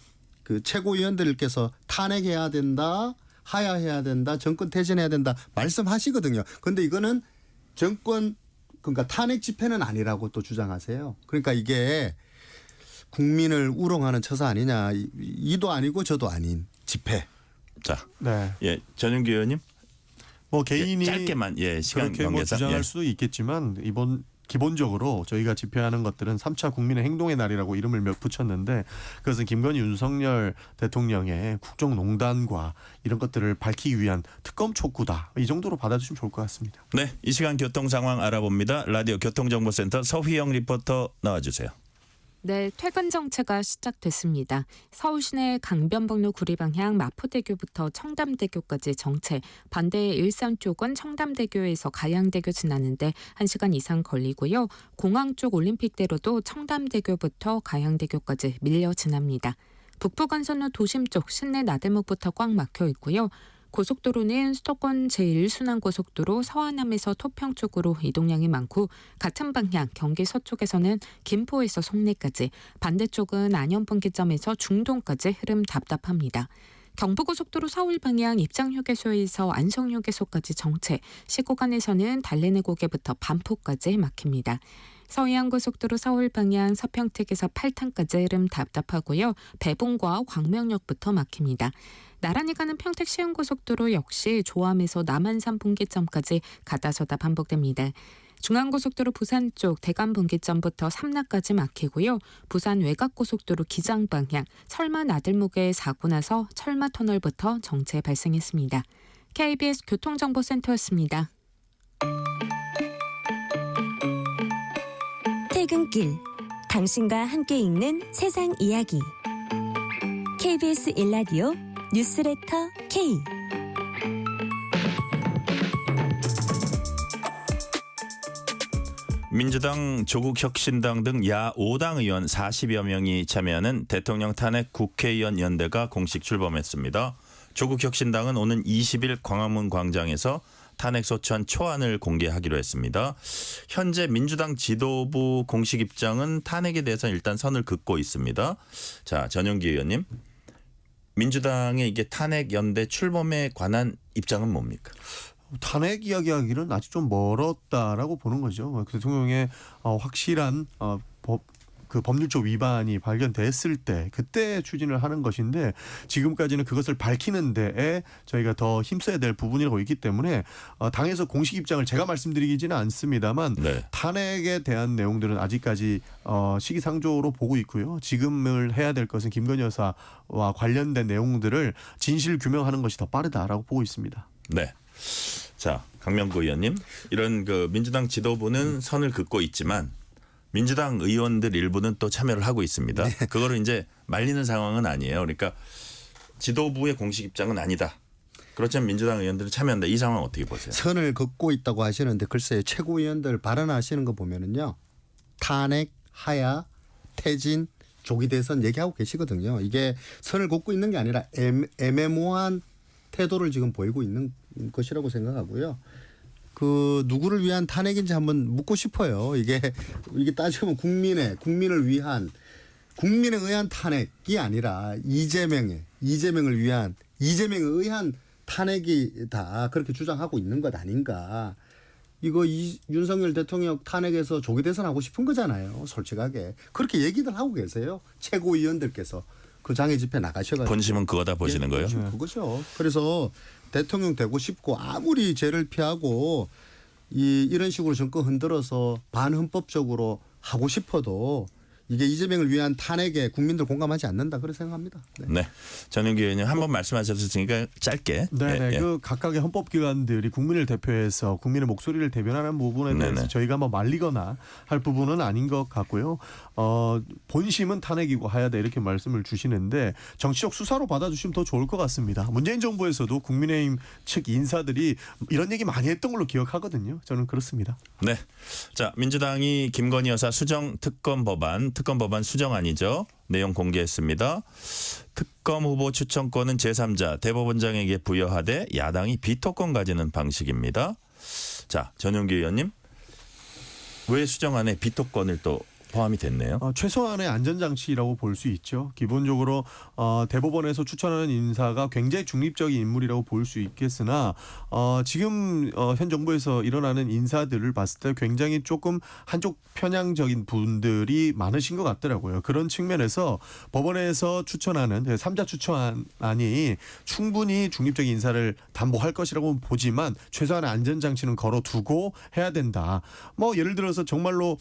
최고위원들께서 탄핵해야 된다. 하야해야 된다. 정권 퇴진해야 된다. 말씀하시거든요. 그런데 이거는 그러니까 탄핵 집회는 아니라고 또 주장하세요. 그러니까 이게 국민을 우롱하는 처사 아니냐. 이도 아니고 저도 아닌 집회. 자, 네. 예, 전용기 의원님. 뭐 개인이 짧게만 시간 그렇게 뭐 관계상 주장할 수도 있겠지만 기본적으로 저희가 집회하는 것들은 3차 국민의 행동의 날이라고 이름을 붙였는데 그것은 김건희 윤석열 대통령의 국정농단과 이런 것들을 밝히기 위한 특검 촉구다. 이 정도로 받아주시면 좋을 것 같습니다. 네, 이 시간 교통 상황 알아봅니다. 라디오 교통정보센터 서휘영 리포터 나와주세요. 네, 퇴근 정체가 시작됐습니다. 서울 시내 강변북로 구리 방향 마포대교부터 청담대교까지 정체, 반대 일산 쪽은 청담대교에서 가양대교 지나는데 1시간 이상 걸리고요. 공항 쪽 올림픽대로도 청담대교부터 가양대교까지 밀려 지납니다. 북부간선로 도심 쪽 신내 나들목부터 꽉 막혀 있고요. 고속도로는 수도권 제1순환고속도로 서안암에서 토평 쪽으로 이동량이 많고 같은 방향 경기 서쪽에서는 김포에서 송내까지 반대쪽은 안현분기점에서 중동까지 흐름 답답합니다. 경부고속도로 서울 방향 입장휴게소에서 안성휴게소까지 정체, 시구간에서는 달래내 고개부터 반포까지 막힙니다. 서해안고속도로 서울 방향 서평택에서 팔탄까지 흐름 답답하고요. 배봉과 광명역부터 막힙니다. 나란히 가는 평택 시흥고속도로 역시 조암에서 남한산 분기점까지 가다서다 반복됩니다. 중앙고속도로 부산 쪽 대감 분기점부터 삼라까지 막히고요. 부산 외곽고속도로 기장 방향 철마 나들목에 사고 나서 철마 터널부터 정체 발생했습니다. KBS 교통정보센터였습니다. 퇴근길, 당신과 함께 읽는 세상 이야기. KBS 1라디오 뉴스레터 K. 민주당, 조국혁신당 등 야 5당 의원 40여 명이 참여하는 대통령 탄핵 국회의원 연대가 공식 출범했습니다. 조국혁신당은 오는 20일 광화문 광장에서 탄핵소추안 초안을 공개하기로 했습니다. 현재 민주당 지도부 공식 입장은 탄핵에 대해서 일단 선을 긋고 있습니다. 자, 전용기 의원님. 민주당의 이게 탄핵 연대 출범에 관한 입장은 뭡니까? 탄핵 이야기하기는 아직 좀 멀었다라고 보는 거죠. 대통령의 확실한 법률적 위반이 발견됐을 때 그때 추진을 하는 것인데 지금까지는 그것을 밝히는 데에 저희가 더 힘써야 될 부분이라고 있기 때문에 당에서 공식 입장을 제가 말씀드리기는 않습니다만 네. 탄핵에 대한 내용들은 아직까지 시기상조로 보고 있고요. 지금을 해야 될 것은 김건희 여사와 관련된 내용들을 진실 규명하는 것이 더 빠르다라고 보고 있습니다. 네. 자, 강명구 의원님. 이런 그 민주당 지도부는 선을 긋고 있지만 민주당 의원들 일부는 또 참여를 하고 있습니다. 네. 그거를 이제 말리는 상황은 아니에요. 그러니까 지도부의 공식 입장은 아니다. 그렇지만 민주당 의원들은 참여한다. 이 상황 어떻게 보세요? 선을 긋고 있다고 하시는데 글쎄요. 최고위원들 발언하시는 거 보면은요. 탄핵, 하야, 퇴진, 조기 대선 얘기하고 계시거든요. 이게 선을 긋고 있는 게 아니라 애매모호한 태도를 지금 보이고 있는 것이라고 생각하고요. 그 누구를 위한 탄핵인지 한번 묻고 싶어요. 이게 따지면 국민을 위한 국민에 의한 탄핵이 아니라 이재명에 의한 탄핵이다. 그렇게 주장하고 있는 것 아닌가. 이거 윤석열 대통령 탄핵에서 조기 대선하고 싶은 거잖아요. 솔직하게. 그렇게 얘기들 하고 계세요. 최고위원들께서 그 장애 집회 나가셔가지고. 본심은 그거다 보시는 거예요? 그거죠. 그래서 대통령 되고 싶고 아무리 죄를 피하고 이런 식으로 정권 흔들어서 반헌법적으로 하고 싶어도 이게 이재명을 위한 탄핵에 국민들 공감하지 않는다. 그렇게 생각합니다. 네. 네. 전용기 의원님 한 번 말씀하셨으니까 짧게. 네, 예. 그 각각의 헌법기관들이 국민을 대표해서 국민의 목소리를 대변하는 부분에 대해서 네네. 저희가 뭐 말리거나 할 부분은 아닌 것 같고요. 본심은 탄핵이고 하야다 이렇게 말씀을 주시는데 정치적 수사로 받아주시면 더 좋을 것 같습니다. 문재인 정부에서도 국민의힘 측 인사들이 이런 얘기 많이 했던 걸로 기억하거든요. 저는 그렇습니다. 네. 자, 민주당이 김건희 여사 수정 특검 법안 수정안이죠. 내용 공개했습니다. 특검 후보 추천권은 제3자 대법원장에게 부여하되 야당이 비토권 가지는 방식입니다. 자, 전용기 의원님. 왜 수정안에 비토권을 또 포함이 됐네요. 최소한의 안전장치라고 볼 수 있죠. 기본적으로 대법원에서 추천하는 인사가 굉장히 중립적인 인물이라고 볼 수 있겠으나 지금 현 정부에서 일어나는 인사들을 봤을 때 굉장히 조금 한쪽 편향적인 분들이 많으신 것 같더라고요. 그런 측면에서 법원에서 추천하는 3자 추천안이 충분히 중립적인 인사를 담보할 것이라고 보지만 최소한의 안전장치는 걸어두고 해야 된다. 뭐 예를 들어서 정말로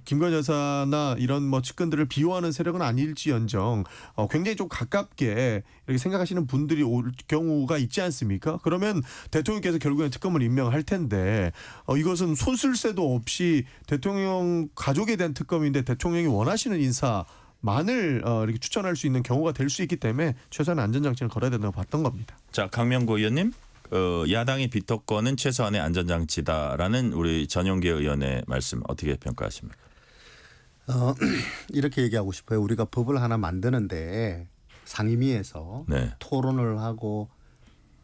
김건희 여사나 이런 뭐 측근들을 비호하는 세력은 아닐지언정 굉장히 좀 가깝게 이렇게 생각하시는 분들이 올 경우가 있지 않습니까? 그러면 대통령께서 결국엔 특검을 임명할 텐데 이것은 손쓸 새도 없이 대통령 가족에 대한 특검인데 대통령이 원하시는 인사만을 이렇게 추천할 수 있는 경우가 될 수 있기 때문에 최소한의 안전장치를 걸어야 된다고 봤던 겁니다. 자, 강명구 의원님. 야당의 비토권은 최소한의 안전장치다라는 우리 전용기 의원의 말씀 어떻게 평가하십니까? 이렇게 얘기하고 싶어요. 우리가 법을 하나 만드는데 상임위에서 네. 토론을 하고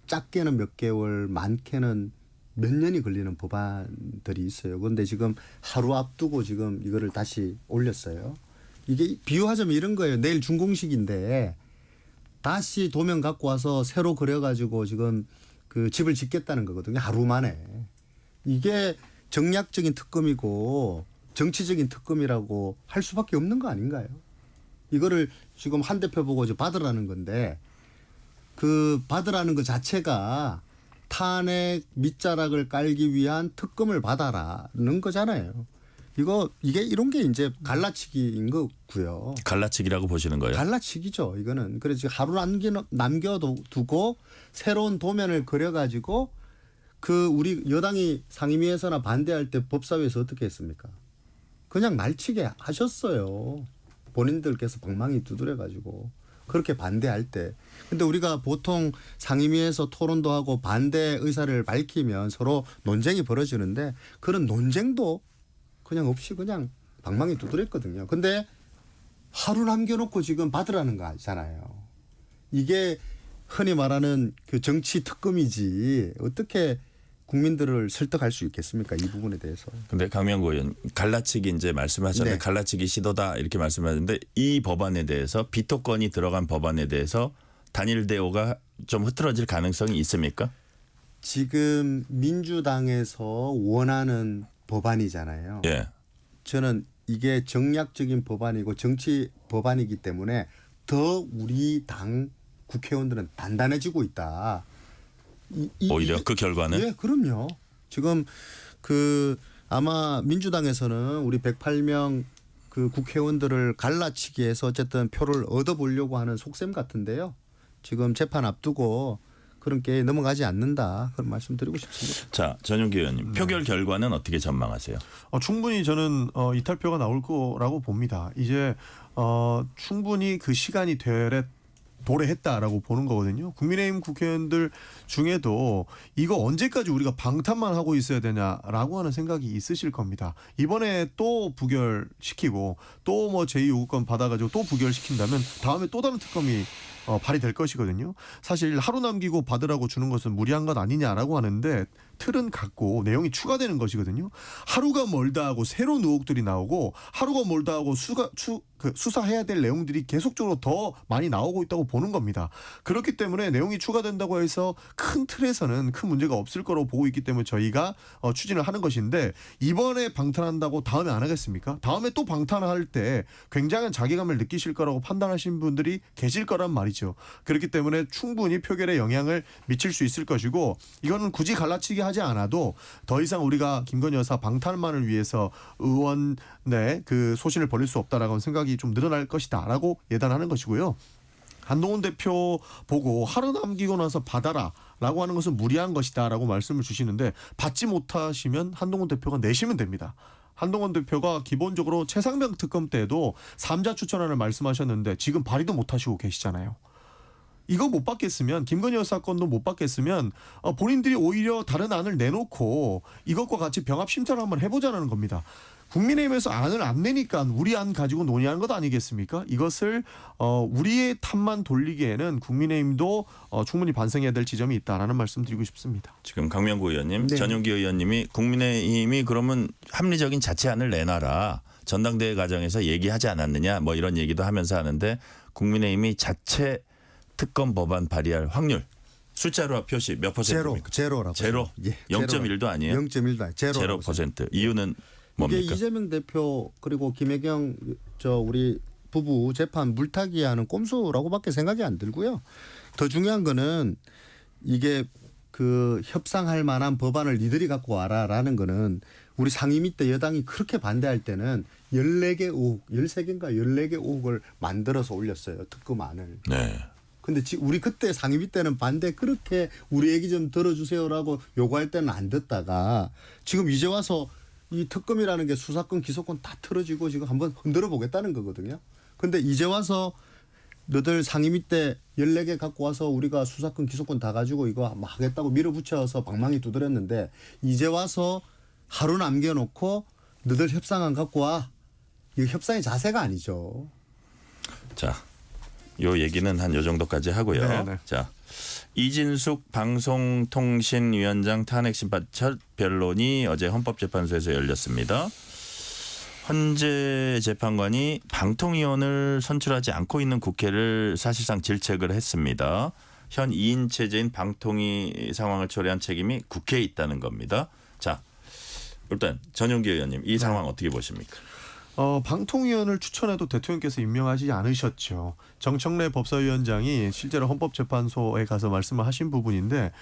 작게는 몇 개월, 많게는 몇 년이 걸리는 법안들이 있어요. 그런데 지금 하루 앞두고 지금 이거를 다시 올렸어요. 이게 비유하자면 이런 거예요. 내일 준공식인데 다시 도면 갖고 와서 새로 그려가지고 지금 그 집을 짓겠다는 거거든요. 하루 만에. 이게 정략적인 특검이고 정치적인 특검이라고 할 수밖에 없는 거 아닌가요? 이거를 지금 한 대표 보고 이제 받으라는 건데 그 받으라는 것 자체가 탄핵 밑자락을 깔기 위한 특검을 받아라는 거잖아요. 이게 이런 게 이제 갈라치기인 거고요. 갈라치기라고 보시는 거예요? 갈라치기죠. 이거는. 그래서 하루 남겨두고 새로운 도면을 그려가지고 그 우리 여당이 상임위에서나 반대할 때 법사위에서 어떻게 했습니까? 그냥 날치게 하셨어요. 본인들께서 방망이 두드려가지고 그렇게 반대할 때. 근데 우리가 보통 상임위에서 토론도 하고 반대 의사를 밝히면 서로 논쟁이 벌어지는데 그런 논쟁도 그냥 없이 그냥 방망이 두드렸거든요. 근데 하루 남겨놓고 지금 받으라는 거 아니잖아요. 이게 흔히 말하는 그 정치 특검이지 어떻게 국민들을 설득할 수 있겠습니까? 이 부분에 대해서. 근데 강명구 의원 갈라치기 이제 말씀하셨는데 네. 갈라치기 시도다 이렇게 말씀하셨는데 이 법안에 대해서 비토권이 들어간 법안에 대해서 단일 대오가 좀 흐트러질 가능성이 있습니까? 지금 민주당에서 원하는 법안이잖아요. 예. 저는 이게 정략적인 법안이고 정치 법안이기 때문에 더 우리 당 국회의원들은 단단해지고 있다. 오히려 그 결과는? 예, 그럼요. 지금 그 아마 민주당에서는 우리 108명 그 국회의원들을 갈라치기 해서 어쨌든 표를 얻어보려고 하는 속셈 같은데요. 지금 재판 앞두고 그런 게 넘어가지 않는다. 그런 말씀 드리고 싶습니다. 자, 전용기 의원님. 표결 결과는 어떻게 전망하세요? 충분히 저는 이탈표가 나올 거라고 봅니다. 이제 충분히 그 시간이 도래했다라고 보는 거거든요. 국민의힘 국회의원들 중에도 이거 언제까지 우리가 방탄만 하고 있어야 되냐라고 하는 생각이 있으실 겁니다. 이번에 또 부결시키고 또 뭐 제2요구권 받아가지고 또 부결시킨다면 다음에 또 다른 특검이 발의될 것이거든요. 사실 하루 남기고 받으라고 주는 것은 무리한 것 아니냐라고 하는데 틀은 같고 내용이 추가되는 것이거든요. 하루가 멀다 하고 새로운 의혹들이 나오고 하루가 멀다 하고 수사해야 될 내용들이 계속적으로 더 많이 나오고 있다고 보는 겁니다. 그렇기 때문에 내용이 추가된다고 해서 큰 틀에서는 큰 문제가 없을 거라고 보고 있기 때문에 저희가 추진을 하는 것인데 이번에 방탄한다고 다음에 안 하겠습니까? 다음에 또 방탄할 때 굉장한 자괴감을 느끼실 거라고 판단하신 분들이 계실 거란 말이죠. 그렇기 때문에 충분히 표결에 영향을 미칠 수 있을 것이고 이거는 굳이 갈라치기 하지 않아도 더 이상 우리가 김건희 여사 방탄만을 위해서 의원의 그 소신을 버릴 수 없다라고 생각이 좀 늘어날 것이다라고 예단하는 것이고요. 한동훈 대표 보고 하루 남기고 나서 받아라라고 하는 것은 무리한 것이다라고 말씀을 주시는데 받지 못하시면 한동훈 대표가 내시면 됩니다. 한동훈 대표가 기본적으로 최상병 특검 때도 3자 추천안을 말씀하셨는데 지금 발의도 못하시고 계시잖아요. 이거 못 받겠으면 김건희 여사 건도 못 받겠으면 본인들이 오히려 다른 안을 내놓고 이것과 같이 병합 심사를 한번 해보자는 겁니다. 국민의힘에서 안을 안 내니까 우리 안 가지고 논의하는 것 아니겠습니까? 이것을 우리의 탓만 돌리기에는 국민의힘도 충분히 반성해야 될 지점이 있다라는 말씀 드리고 싶습니다. 지금 강명구 의원님, 네. 전용기 의원님이 국민의힘이 그러면 합리적인 자체안을 내놔라. 전당대회 과정에서 얘기하지 않았느냐 뭐 이런 얘기도 하면서 하는데 국민의힘이 자체 특검 법안 발의할 확률 숫자로 표시 몇 퍼센트입니까? 제로라고. 제로? 예, 0.1도 아니에요? 0.1도 아니에요. 제로. 0%. 이유는 뭡니까? 이게 이재명 대표 그리고 김혜경 우리 부부 재판 물타기하는 꼼수라고밖에 생각이 안 들고요. 더 중요한 거는 이게 그 협상할 만한 법안을 니들이 갖고 와라라는 거는 우리 상임위 때 여당이 그렇게 반대할 때는 14개 의혹, 13개인가 14개 의혹을 만들어서 올렸어요. 특검안을. 네. 근데 우리 그때 상임위 때는 반대 그렇게 우리 얘기 좀 들어주세요라고 요구할 때는 안 듣다가 지금 이제 와서 이 특검이라는 게 수사권 기소권 다 틀어지고 지금 한번 흔들어 보겠다는 거거든요. 근데 이제 와서 너들 상임위 때 14개 갖고 와서 우리가 수사권 기소권 다 가지고 이거 막 하겠다고 밀어붙여서 방망이 두드렸는데 이제 와서 하루 남겨놓고 너들 협상안 갖고 와. 이거 협상의 자세가 아니죠. 자, 요 얘기는 한 요 정도까지 하고요. 네네. 자, 이진숙 방송통신위원장 탄핵 심판 첫 변론이 어제 헌법재판소에서 열렸습니다. 헌재 재판관이 방통위원을 선출하지 않고 있는 국회를 사실상 질책을 했습니다. 현 2인 체제인 방통위 상황을 초래한 책임이 국회에 있다는 겁니다. 자, 일단 전용기 의원님 이 상황 어떻게 보십니까? 방통위원을 추천해도 대통령께서 임명하지 않으셨죠. 정청래 법사위원장이 실제로 헌법재판소에 가서 말씀을 하신 부분인데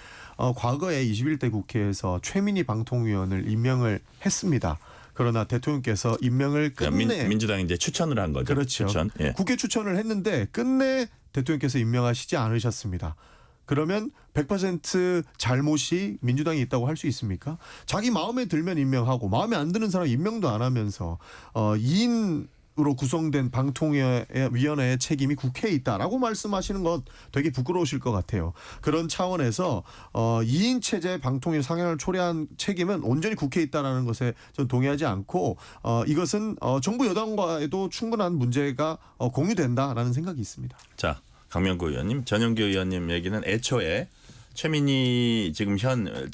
과거에 21대 국회에서 최민희 방통위원을 임명을 했습니다. 그러나 대통령께서 임명을 끝내 민주당이 이제 추천을 한 거죠. 그렇죠. 추천. 예. 국회 추천을 했는데 끝내 대통령께서 임명하시지 않으셨습니다. 그러면 100% 잘못이 민주당이 있다고 할 수 있습니까? 자기 마음에 들면 임명하고 마음에 안 드는 사람 임명도 안 하면서 2인으로 구성된 방통위원회의 책임이 국회에 있다라고 말씀하시는 것 되게 부끄러우실 것 같아요. 그런 차원에서 2인 체제 방통위 상향을 초래한 책임은 온전히 국회에 있다라는 것에 전 동의하지 않고 이것은 정부 여당과에도 충분한 문제가 공유된다라는 생각이 있습니다. 자, 강명구 의원님, 전용기 의원님 얘기는 애초에 최민희 지금 현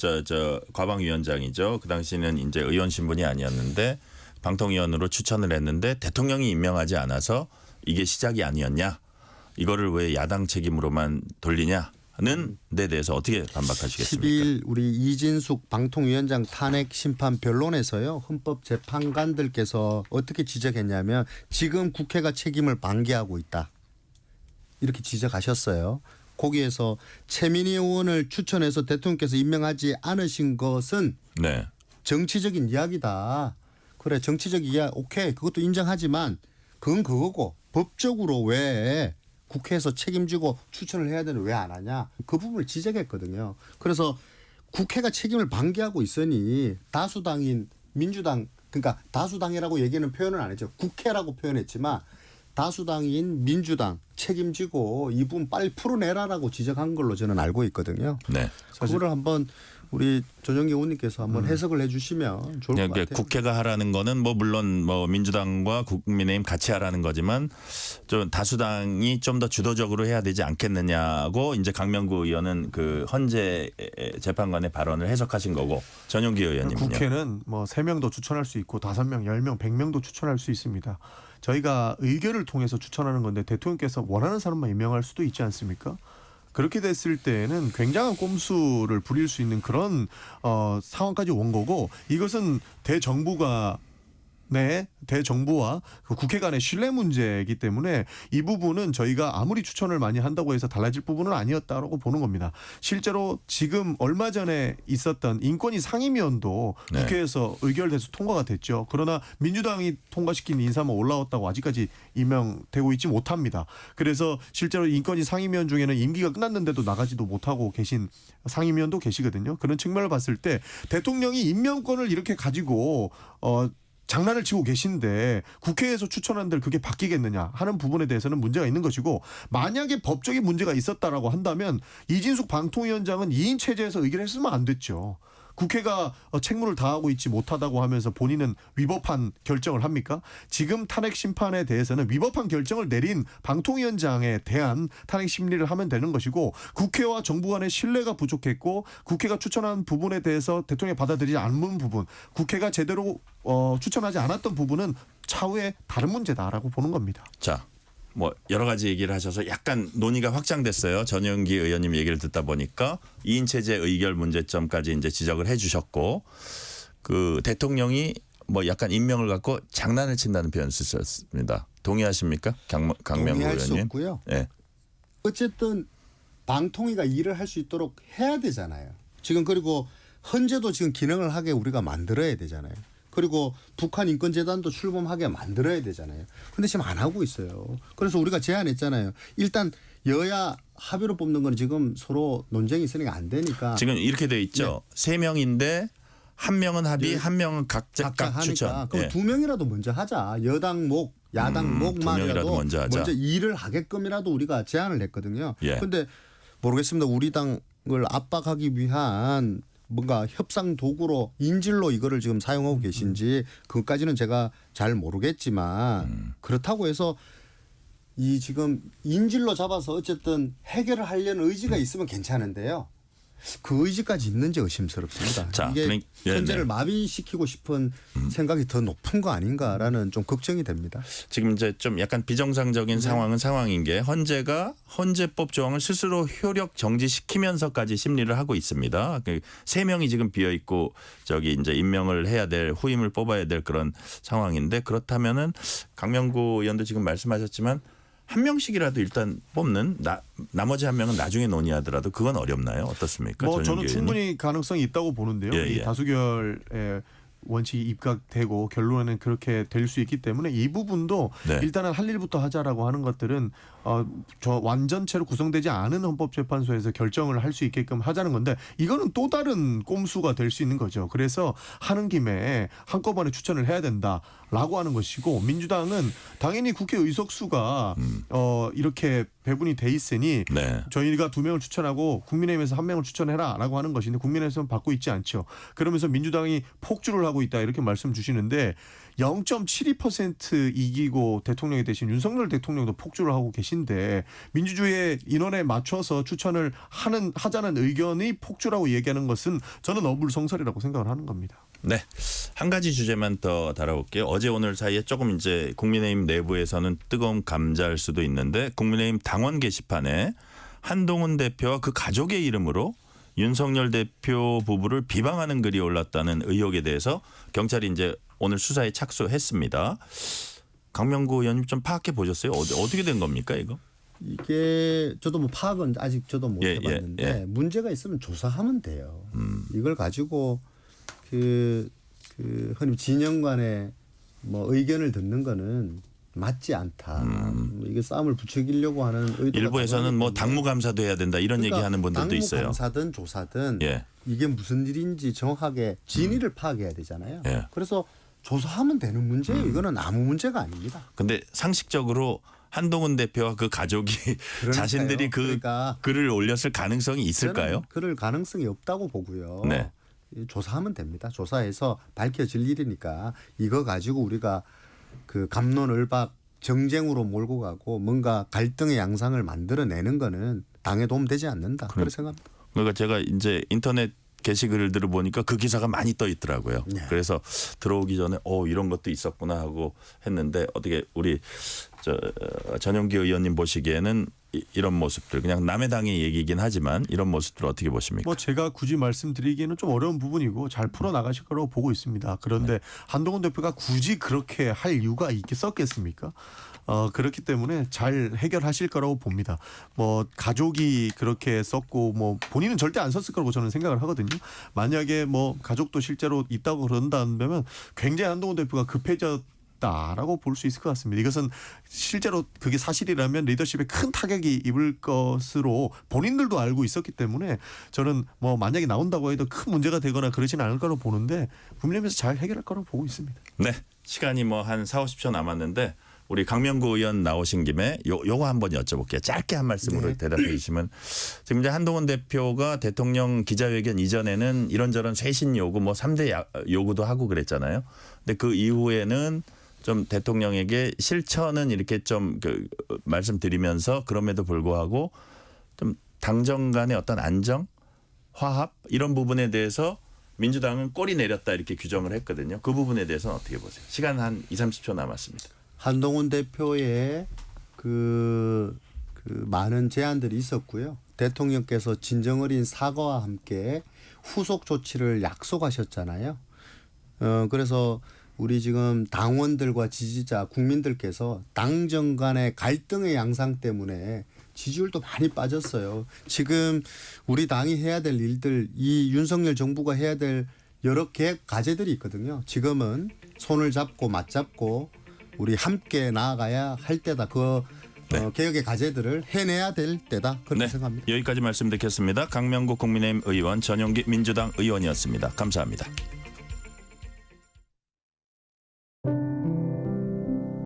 과방위원장이죠. 그 당시는 이제 의원 신분이 아니었는데 방통위원으로 추천을 했는데 대통령이 임명하지 않아서 이게 시작이 아니었냐? 이거를 왜 야당 책임으로만 돌리냐는 데 대해서 어떻게 반박하시겠습니까? 10일 우리 이진숙 방통위원장 탄핵 심판 변론에서요. 헌법재판관들께서 어떻게 지적했냐면 지금 국회가 책임을 방기하고 있다. 이렇게 지적하셨어요. 거기에서 최민희 의원을 추천해서 대통령께서 임명하지 않으신 것은 네. 정치적인 이야기다. 그래 정치적 이야기 오케이 그것도 인정하지만 그건 그거고 법적으로 왜 국회에서 책임지고 추천을 해야 되는 왜 안 하냐. 그 부분을 지적했거든요. 그래서 국회가 책임을 방기하고 있으니 다수당인 민주당 그러니까 다수당이라고 얘기는 표현을 안 했죠. 국회라고 표현했지만 다수당인 민주당 책임지고 이 부분 빨리 풀어내라라고 지적한 걸로 저는 알고 있거든요. 네. 그거를 한번 우리 전용기 의원님께서 한번 해석을 해주시면 좋을 것 같아요. 국회가 하라는 거는 뭐 물론 뭐 민주당과 국민의힘 같이 하라는 거지만 좀 다수당이 좀 더 주도적으로 해야 되지 않겠느냐고 이제 강명구 의원은 그 헌재 재판관의 발언을 해석하신 거고 전용기 의원님은요. 국회는 뭐 3명도 추천할 수 있고 5명, 10명, 100명도 추천할 수 있습니다. 저희가 의결을 통해서 추천하는 건데 대통령께서 원하는 사람만 임명할 수도 있지 않습니까? 그렇게 됐을 때에는 굉장한 꼼수를 부릴 수 있는 그런 상황까지 온 거고 이것은 대정부와 그 국회 간의 신뢰 문제이기 때문에 이 부분은 저희가 아무리 추천을 많이 한다고 해서 달라질 부분은 아니었다라고 보는 겁니다. 실제로 지금 얼마 전에 있었던 인권위 상임위원도 네. 국회에서 의결돼서 통과가 됐죠. 그러나 민주당이 통과시킨 인사만 올라왔다고 아직까지 임명되고 있지 못합니다. 그래서 실제로 인권위 상임위원 중에는 임기가 끝났는데도 나가지도 못하고 계신 상임위원도 계시거든요. 그런 측면을 봤을 때 대통령이 임명권을 이렇게 가지고 장난을 치고 계신데 국회에서 추천한들 그게 바뀌겠느냐 하는 부분에 대해서는 문제가 있는 것이고 만약에 법적인 문제가 있었다라고 한다면 이진숙 방통위원장은 2인 체제에서 의결했으면 안 됐죠. 국회가 책무를 다하고 있지 못하다고 하면서 본인은 위법한 결정을 합니까? 지금 탄핵 심판에 대해서는 위법한 결정을 내린 방통위원장에 대한 탄핵 심리를 하면 되는 것이고 국회와 정부 간의 신뢰가 부족했고 국회가 추천한 부분에 대해서 대통령이 받아들이지 않는 부분 국회가 제대로 추천하지 않았던 부분은 차후에 다른 문제다라고 보는 겁니다. 자, 뭐 여러 가지 얘기를 하셔서 약간 논의가 확장됐어요. 전용기 의원님 얘기를 듣다 보니까 2인 체제 의결 문제점까지 이제 지적을 해주셨고 그 대통령이 뭐 약간 임명을 갖고 장난을 친다는 표현을 쓰셨습니다. 동의하십니까, 강명구 동의할 수 의원님? 없고요. 네. 어쨌든 방통위가 일을 할 수 있도록 해야 되잖아요. 지금 그리고 헌재도 지금 기능을 하게 우리가 만들어야 되잖아요. 그리고 북한 인권재단도 출범하게 만들어야 되잖아요. 근데 지금 안 하고 있어요. 그래서 우리가 제안했잖아요. 일단 여야 합의로 뽑는 건 지금 서로 논쟁이 있으니까 안 되니까. 지금 이렇게 돼 있죠. 세 명인데 한 명은 합의, 한 명은 각자 각 추천. 하니까 그럼 예. 두 명이라도 먼저 하자. 여당 목, 야당 두 명이라도 목만이라도 먼저 하자. 먼저 일을 하게끔이라도 우리가 제안을 했거든요. 예. 그런데 모르겠습니다. 우리 당을 압박하기 위한 뭔가 협상 도구로 인질로 이거를 지금 사용하고 계신지 그것까지는 제가 잘 모르겠지만 그렇다고 해서 이 지금 인질로 잡아서 어쨌든 해결을 하려는 의지가 있으면 괜찮은데요. 그 의지까지 있는지 의심스럽습니다. 자, 이게 예, 현재를 네. 마비시키고 싶은 생각이 더 높은 거 아닌가라는 좀 걱정이 됩니다. 지금 이제 좀 약간 비정상적인 상황은 상황인 게 헌재가 헌재법 조항을 스스로 효력 정지시키면서까지 심리를 하고 있습니다. 세 명이 지금 비어 있고 저기 이제 임명을 해야 될 후임을 뽑아야 될 그런 상황인데 그렇다면은 강명구 의원도 지금 말씀하셨지만 한 명씩이라도 일단 뽑는 나머지 한 명은 나중에 논의하더라도 그건 어렵나요? 어떻습니까? 뭐 전용기 저는 의원님? 충분히 가능성이 있다고 보는데요. 예, 이 예. 다수결의 원칙이 입각되고 결론은 그렇게 될 수 있기 때문에 이 부분도 네. 일단은 할 일부터 하자라고 하는 것들은 저 완전체로 구성되지 않은 헌법재판소에서 결정을 할 수 있게끔 하자는 건데 이거는 또 다른 꼼수가 될 수 있는 거죠. 그래서 하는 김에 한꺼번에 추천을 해야 된다라고 하는 것이고 민주당은 당연히 국회 의석수가 이렇게 배분이 돼 있으니 네. 저희가 2명을 추천하고 국민의힘에서 1명을 추천해라라고 하는 것인데 국민의힘에서는 받고 있지 않죠. 그러면서 민주당이 폭주를 하고 있다 이렇게 말씀 주시는데 0.72% 이기고 대통령이 되신 윤석열 대통령도 폭주를 하고 계신데 민주주의의 인원에 맞춰서 추천을 하자는 의견이 폭주라고 얘기하는 것은 저는 어불성설이라고 생각을 하는 겁니다. 네. 한 가지 주제만 더 다뤄볼게요. 어제 오늘 사이에 조금 이제 국민의힘 내부에서는 뜨거운 감자일 수도 있는데 국민의힘 당원 게시판에 한동훈 대표와 그 가족의 이름으로 윤석열 대표 부부를 비방하는 글이 올랐다는 의혹에 대해서 경찰이 이제 오늘 수사에 착수했습니다. 강명구 의원님 좀 파악해 보셨어요? 어떻게 된 겁니까 이거? 이게 저도 뭐 파악은 아직 저도 못 예, 해봤는데 예. 문제가 있으면 조사하면 돼요. 이걸 가지고 그 흔히 진영 간의 뭐 의견을 듣는 거는 맞지 않다. 이게 싸움을 부추기려고 하는 의도가 일부에서는 뭐 당무감사도 해야 된다 이런 그러니까 얘기하는 분들도 있어요. 당무감사든 조사든 예. 이게 무슨 일인지 정확하게 진위를 파악해야 되잖아요. 예. 그래서 조사하면 되는 문제예요. 이거는 아무 문제가 아닙니다. 근데 상식적으로 한동훈 대표와 그 가족이 그러니까요. 자신들이 그 그러니까 글을 올렸을 가능성이 있을까요? 저는 그럴 가능성이 없다고 보고요. 네. 조사하면 됩니다. 조사해서 밝혀질 일이니까 이거 가지고 우리가 그 갑론을박 정쟁으로 몰고 가고 뭔가 갈등의 양상을 만들어내는 거는 당에 도움되지 않는다. 그렇게 생각합니다. 그러니까 제가 이제 인터넷 게시글들을 보니까 그 기사가 많이 떠 있더라고요. 네. 그래서 들어오기 전에 이런 것도 있었구나 하고 했는데 어떻게 우리 전용기 의원님 보시기에는 이런 모습들 그냥 남의 당의 얘기이긴 하지만 이런 모습들 어떻게 보십니까? 뭐 제가 굳이 말씀드리기에는 좀 어려운 부분이고 잘 풀어 나가실 거라고 보고 있습니다. 그런데 한동훈 대표가 굳이 그렇게 할 이유가 있겠습니까? 그렇기 때문에 잘 해결하실 거라고 봅니다. 뭐 가족이 그렇게 썼고 뭐 본인은 절대 안 썼을 거라고 저는 생각을 하거든요. 만약에 뭐 가족도 실제로 있다고 그런다면 굉장히 한동훈 대표가 급해졌다라고 볼 수 있을 것 같습니다. 이것은 실제로 그게 사실이라면 리더십에 큰 타격이 입을 것으로 본인들도 알고 있었기 때문에 저는 뭐 만약에 나온다고 해도 큰 문제가 되거나 그러지는 않을 거라고 보는데 국민의힘에서 잘 해결할 거라고 보고 있습니다. 네. 시간이 뭐 한 40-50초 남았는데 우리 강명구 의원 나오신 김에 요거 한번 여쭤볼게요. 짧게 한 말씀으로 대답해 주시면 지금 이제 한동훈 대표가 대통령 기자회견 이전에는 이런저런 쇄신 요구 뭐 3대 요구도 하고 그랬잖아요. 근데 그 이후에는 좀 대통령에게 실천은 이렇게 좀 말씀드리면서 그럼에도 불구하고 좀 당정 간의 어떤 안정, 화합 이런 부분에 대해서 민주당은 꼬리 내렸다 이렇게 규정을 했거든요. 그 부분에 대해서는 어떻게 보세요? 시간 한 20-30초 남았습니다. 한동훈 대표의 그 많은 제안들이 있었고요. 대통령께서 진정어린 사과와 함께 후속 조치를 약속하셨잖아요. 그래서 우리 지금 당원들과 지지자 국민들께서 당정 간의 갈등의 양상 때문에 지지율도 많이 빠졌어요. 지금 우리 당이 해야 될 일들, 이 윤석열 정부가 해야 될 여러 계획 과제들이 있거든요. 지금은 손을 잡고 맞잡고 우리 함께 나아가야 할 때다. 개혁의 과제들을 해내야 될 때다. 그렇게 생각합니다. 여기까지 말씀 듣겠습니다. 강명국 국민의힘 의원, 전용기 민주당 의원이었습니다. 감사합니다.